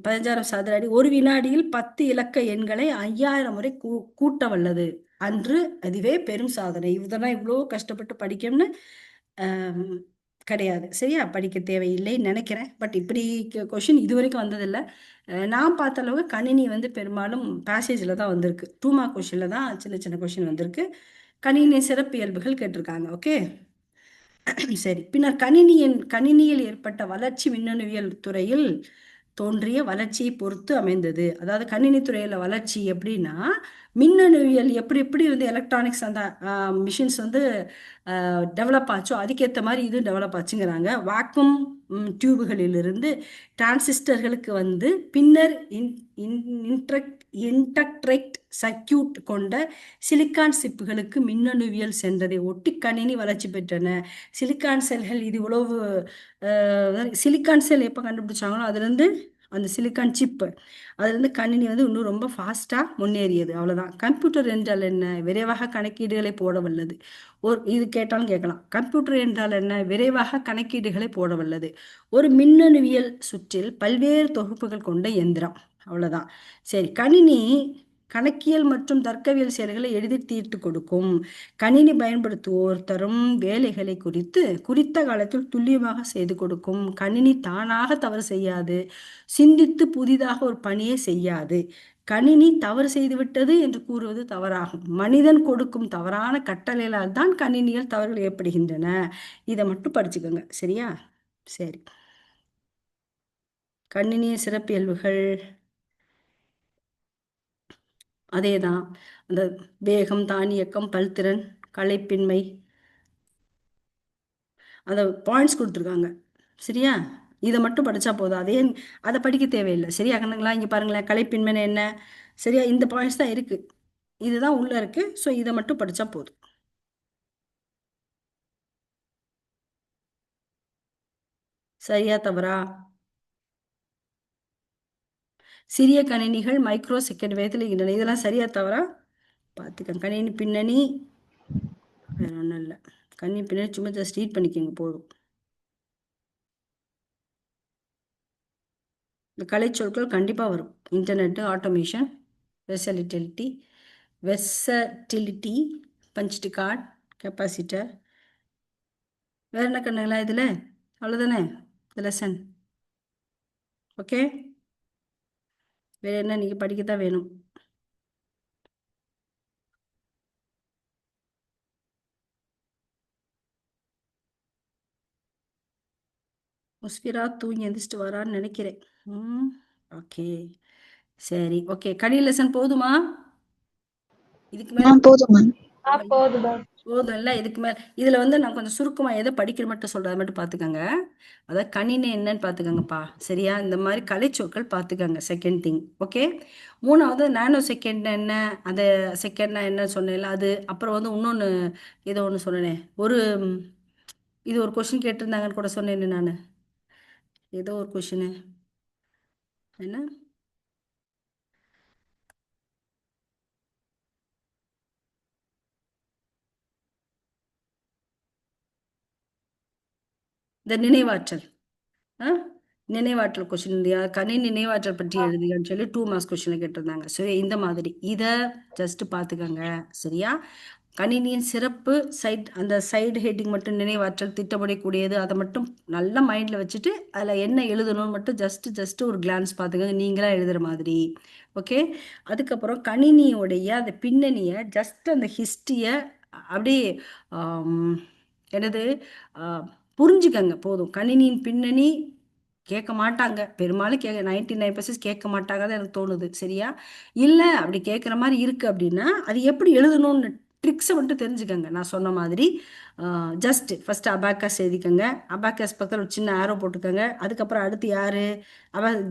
15,000 சதுர அடி. ஒரு வினாடியில் 10 இலக்க எண்களை 5,000 முறை கூட்ட வல்லது. அன்று அதுவே பெரும் சாதனை. இதெல்லாம் இவ்வளோ கஷ்டப்பட்டு படிக்கணும்னு கிடையாது. சரியா? படிக்க தேவையில்லைன்னு நினைக்கிறேன். பட் இப்படி கொஷின் இது வரைக்கும் வந்ததில்லை. நான் பார்த்த அளவுக்கு கணினி வந்து பெரும்பாலும் பேசேஜில் தான் வந்திருக்கு. 2 மார்க் கொஷினில் தான் சின்ன சின்ன கொஷின் வந்திருக்கு. கணினி சிறப்பியல்புகள் கேட்டிருக்காங்க. ஓகே. சரி, பின்னர் கணினியில் ஏற்பட்ட வளர்ச்சி மின்னணுவியல் துறையில் தோன்றிய வளர்ச்சியை பொறுத்து அமைந்தது. அதாவது கணினி துறையில வளர்ச்சி எப்படின்னா, மின்னணுவியல் எப்படி எப்படி வந்து எலக்ட்ரானிக்ஸ் அந்த மிஷின்ஸ் வந்து டெவலப் ஆச்சோ அதுக்கேற்ற மாதிரி இது டெவலப் ஆச்சுங்கிறாங்க. வாக்கும் டியூபுகளிலிருந்து டிரான்சிஸ்டர்களுக்கு வந்து பின்னர் இன்டக்ட்ரேட் சர்க்கியூட் கொண்ட சிலிக்கான் சிப்புகளுக்கு மின்னணுவியல் சென்றதை ஒட்டி கணினி வளர்ச்சி பெற்றன. சிலிக்கான் செல்கள் இது உழவு சிலிக்கான் செல் எப்போ கண்டுபிடிச்சாங்களோ அதுலேருந்து அந்த சிலிக்கான் சிப்பு அதுலேருந்து கணினி வந்து இன்னும் ரொம்ப ஃபாஸ்ட்டாக முன்னேறியது. அவ்வளோதான். கம்ப்யூட்டர் என்றால் என்ன? விரைவாக கணக்கீடுகளை போட வல்லது. இது கேட்டாலும் கேட்கலாம். கம்ப்யூட்டர் என்றால் என்ன? விரைவாக கணக்கீடுகளை போட வல்லது. ஒரு மின்னணுவியல் சுற்றில் பல்வேறு தொகுப்புகள் கொண்ட எந்திரம். அவ்வளோதான். சரி, கணினி கணக்கியல் மற்றும் தர்க்கவியல் செயல்களை எழுதி தீர்த்து கொடுக்கும். கணினி பயன்படுத்துவோர் தரும் வேலைகளை குறித்த காலத்தில் துல்லியமாக செய்து கொடுக்கும். கணினி தானாக தவறு செய்யாது. சிந்தித்து புதிதாக ஒரு பணியை செய்யாது. கணினி தவறு செய்துவிட்டது என்று கூறுவது தவறாகும். மனிதன் கொடுக்கும் தவறான கட்டளைகளால் தான் கணினிகள் தவறுகள் ஏற்படுகின்றன. இதை மட்டும் படிச்சுக்கோங்க. சரியா? சரி, கணினியின் சிறப்பியல்புகள் அதே தான். அந்த வேகம், தானியக்கம், பல்திறன், கலைப்பின்மை, அந்த பாயிண்ட்ஸ் கொடுத்துருக்காங்க. சரியா? இதை மட்டும் படித்தா போதும். அதை படிக்க தேவையில்லை. சரியா கண்ணுங்களா? இங்கே பாருங்களேன், கலைப்பின்மைன்னு என்ன? சரியா? இந்த பாயிண்ட்ஸ் தான் இருக்குது. இதுதான் உள்ளே இருக்குது. ஸோ இதை மட்டும் படித்தா போதும். சரியா தவறா? சிறிய கணினிகள் மைக்ரோ செகண்ட் வேகத்தில் இருக்கின்றன. இதெல்லாம் சரியா தவறா பார்த்துக்கங்க. கணினி பின்னணி வேற ஒன்றும் இல்லை. கண்ணி பின்னாடி சும்மா ஜஸ்ட் ரீட் பண்ணிக்கோங்க போதும். இந்த கலைச்சொற்கள் கண்டிப்பாக வரும். Internet, automation, versatility, versatility, punched card, capacitor. வேற என்ன கண்ணுங்களா இதில்? அவ்வளோதானே இந்த லெசன். ஓகே, வேற என்ன நீங்கள் படிக்கத்தான் வேணும். முஸ்பிரா தூங்கி எந்திரிச்சிட்டு வரான்னு நினைக்கிறேன். ஓகே, சரி, ஓகே. கனி லெசன் போதுமா? இதுக்கு மேலே போதும் மேம். போதும் மேம். போதும் இல்லை. இதுக்கு மேலே இதில் வந்து நான் கொஞ்சம் சுருக்கமாக எதை படிக்கிற மட்டும் சொல்கிறத மட்டும் பார்த்துக்கோங்க. அதாவது கணினி என்னன்னு பார்த்துக்கோங்கப்பா. சரியா? இந்த மாதிரி கலைச்சொற்கள் பார்த்துக்கோங்க. Second thing. ஓகே. மூணாவது நானோ செகண்ட் என்ன, அதை செகண்ட்னா என்ன சொன்னேன்ல அது. அப்புறம் வந்து இன்னொன்று ஏதோ ஒன்று சொன்னேனே, ஒரு இது ஒரு கொஷின் கேட்டிருந்தாங்கன்னு கூட சொன்னேன்னு நான். ஏதோ ஒரு கொஷினு என்ன, இந்த நினைவாற்றல். ஆ நினைவாற்றல் கொஷின் இல்லையா? கணினி நினைவாற்றல் பற்றி எழுதுகன்னு சொல்லி 2 மார்க்ஸ் கொஷினில் கேட்டிருந்தாங்க. சரி, இந்த மாதிரி இதை ஜஸ்ட் பார்த்துக்கோங்க. சரியா? கணினியின் சிறப்பு சைட், அந்த சைடு ஹெட்டிங் மட்டும் நினைவாற்றல் திட்டமிடக்கூடியது, அதை மட்டும் நல்லா மைண்டில் வச்சுட்டு அதில் என்ன எழுதணும்னு மட்டும் ஜஸ்ட் ஒரு கிளான்ஸ் பார்த்துக்கோங்க, நீங்களாக எழுதுகிற மாதிரி. ஓகே. அதுக்கப்புறம் கணினியோடைய அந்த பின்னணியை ஜஸ்ட் அந்த ஹிஸ்ட்ரியை அப்படியே என்னது புரிஞ்சுக்கங்க போதும். கணினியின் பின்னணி கேட்க மாட்டாங்க பெரும்பாலும், 99% கேட்க மாட்டாங்க தான் எனக்கு தோணுது. சரியா? இல்லை அப்படி கேட்குற மாதிரி இருக்குது அப்படின்னா அது எப்படி எழுதணும்னு ட்ரிக்ஸை மட்டும் தெரிஞ்சுக்கங்க. நான் சொன்ன மாதிரி ஜஸ்ட் ஃபஸ்ட்டு அபாக்கஸ் எழுதிக்கோங்க. அபாக்கஸ் பக்கத்தில் ஒரு சின்ன ஆரோ போட்டுக்கோங்க. அதுக்கப்புறம் அடுத்து யார்,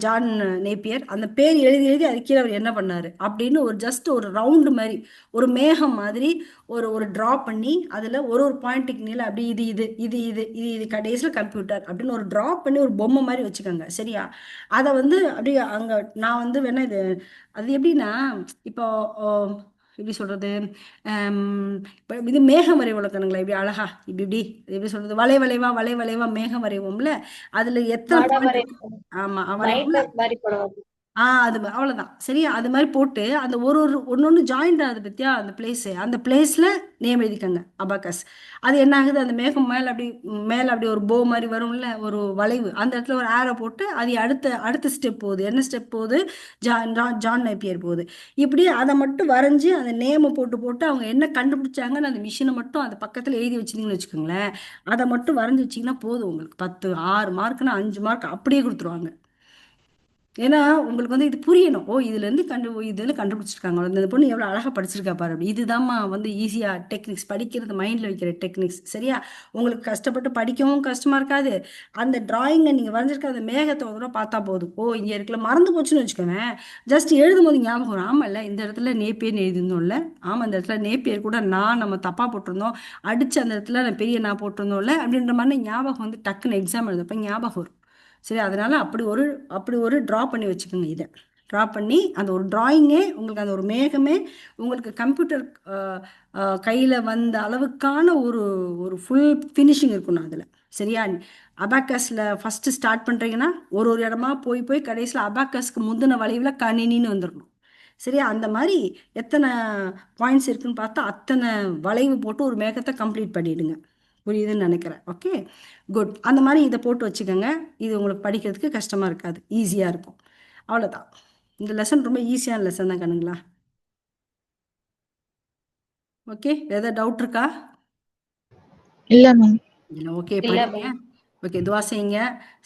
ஜான் நேப்பியர். அந்த பேர் எழுதி எழுதி அது கீழே அவர் என்ன பண்ணார் அப்படின்னு ஒரு ஜஸ்ட் ஒரு ரவுண்டு மாதிரி, ஒரு மேகம் மாதிரி ஒரு ஒரு ட்ரா பண்ணி அதில் ஒரு ஒரு பாயிண்ட்டுக்கு நீள அப்படி இது இது இது இது இது இது கடைசியில் கம்ப்யூட்டர் அப்படின்னு ஒரு ட்ரா பண்ணி ஒரு பொம்மை மாதிரி வச்சுக்கோங்க. சரியா? அதை வந்து அப்படியே அங்கே நான் வந்து வேணா இது, அது எப்படின்னா இப்போ எப்படி சொல்கிறது, இப்போ இது மேகம் வரை வளர்க்கணுங்களா இப்படி அழகா இப்படி இப்படி எப்படி சொல்கிறது, வளை வளைவா வளை வளைவா மேகம் வரைவோம்ல, அதில் எத்தனை பாயிண்ட் இருக்கு? ஆமாம், மைண்ட் வரைவோம்ல. மேப் மாதிரி போடுவாங்க. அது அவ்வளோதான். சரியா? அது மாதிரி போட்டு அந்த ஒரு ஒரு ஒன்று ஜாயிண்ட் ஆகுது பத்தியா அந்த பிளேஸு, அந்த பிளேஸில் நேம் எழுதிக்கங்க அபாக்கஸ். அது என்ன ஆகுது, அந்த மேகம் மேலே அப்படி ஒரு போ மாதிரி வரும்ல, ஒரு வளைவு, அந்த இடத்துல ஒரு ஆரோ போட்டு அது அடுத்த அடுத்த ஸ்டெப் போகுது. என்ன ஸ்டெப் போகுது? ஜான் நேப்பியர் போகுது. இப்படி அதை மட்டும் வரைஞ்சி அந்த நேமை போட்டு போட்டு அவங்க என்ன கண்டுபிடிச்சாங்கன்னு அந்த மிஷினை மட்டும் அது பக்கத்தில் எழுதி வச்சிங்கன்னு வச்சுக்கோங்களேன். அதை மட்டும் வரைஞ்சி வச்சிங்கன்னா போதும் உங்களுக்கு 10 6 மார்க்குன்னா 5 மார்க் அப்படியே கொடுத்துருவாங்க. ஏன்னா உங்களுக்கு வந்து இது புரியணும். ஓ இதுலேருந்து இதில் கண்டுபிடிச்சிருக்காங்க, இந்த பொண்ணு எவ்வளோ அழகாக படிச்சிருக்கா பாரு அப்படி. இதுதாம்மா வந்து ஈஸியாக டெக்னிக்ஸ் படிக்கிறது, மைண்டில் வைக்கிற டெக்னிக்ஸ். சரியா? உங்களுக்கு கஷ்டப்பட்டு படிக்கவும் கஷ்டமாக இருக்காது. அந்த டிராயிங்கை நீங்கள் வரைஞ்சிருக்க அந்த மேகத்தை ஒரு தடவை பார்த்தா போதும். ஓ இங்கே இருக்கல மறந்து போச்சுன்னு வச்சுக்கோங்க, ஜஸ்ட் எழுதும் போது ஞாபகம் வரும். ஆமாம் இல்லை இந்த இடத்துல நேப்பியர்னு எழுதிருந்தோம்ல, ஆமாம் இந்த இடத்துல நேப்பியர் கூட நான் நம்ம தப்பாக போட்டிருந்தோம், அடித்து அந்த இடத்துல நான் பெரிய நான் போட்டிருந்தோம்ல அப்படின்ற மாதிரி ஞாபகம் வந்து டக்குன்னு எக்ஸாம் எழுதப்போ ஞாபகம் வரும். சரி, அதனால அப்படி ஒரு ட்ரா பண்ணி வச்சுக்கோங்க. இதை ட்ரா பண்ணி அந்த ஒரு டிராயிங்கே உங்களுக்கு, அந்த ஒரு மேகமே உங்களுக்கு கம்ப்யூட்டர் கையில் வந்த அளவுக்கான ஒரு ஒரு ஃபுல் ஃபினிஷிங் இருக்கணும் அதில். சரியா? அபாக்கஸில் ஃபஸ்ட்டு ஸ்டார்ட் பண்ணுறீங்கன்னா ஒரு ஒரு இடமா போய் போய் கடைசியில் அபாக்கஸ்க்கு முந்தின வளைவில் கணினின்னு வந்துடணும். சரியா? அந்த மாதிரி எத்தனை பாயிண்ட்ஸ் இருக்குன்னு பார்த்தா அத்தனை வளைவு போட்டு ஒரு மேகத்தை கம்ப்ளீட் பண்ணிடுங்க. புரியுதுன்னு நினைக்கிறேன். Okay, good. அந்த மாதிரி இதை போட்டு வச்சுக்கோங்க. இது உங்களுக்கு படிக்கிறதுக்கு கஷ்டமாக இருக்காது, ஈஸியாக இருக்கும். அவ்வளோதான். இந்த லெசன் ரொம்ப ஈஸியான லெசன் தான் கண்ணுங்களா. ஓகே, ஏதாவது டவுட் இருக்கா? இல்ல மேம். இல்லை, ஓகே இல்ல படிங்க. மேம். ஓகே, துவா செய்யுங்க.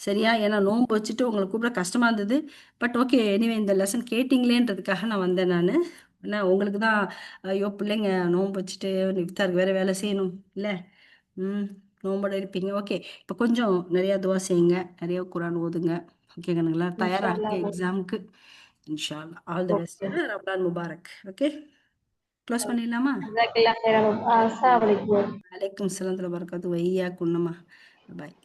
சரியா? ஏன்னா நோன்பு வச்சுட்டு உங்களை கூப்பிட கஷ்டமாக இருந்தது. பட் ஓகே, எனிவே இந்த லெசன் கேட்டிங்களேன்றதுக்காக நான் வந்தேன் நான். ஏன்னா உங்களுக்கு தான் ஐயோ பிள்ளைங்க நோன்பு வச்சுட்டு இஃப்தாருக்கு வேறு வேலை செய்யணும் இல்லை. நோம்போட இருப்பீங்க. ஓகே, இப்போ கொஞ்சம் நிறையா துவா செய்யுங்க, நிறைய குரான் ஓதுங்க. ஓகே கண்ணுங்களா, இன்ஷா தயாராக அல்லாஹ் இருக்கு மேம். எக்ஸாமுக்கு. இன்ஷா அல்லாஹ். All the best. Okay. Ramzan முபாரக். ஓகே, க்ளோஸ் பண்ணிடலாமா? ஜஸாக்கல்லாஹ் ஹைரன் மேம். அஸ்ஸலாமு அலைக்கும். அலைக்கும் சலாம் வரகாத்து வையா குன்னம்மா. பாய்.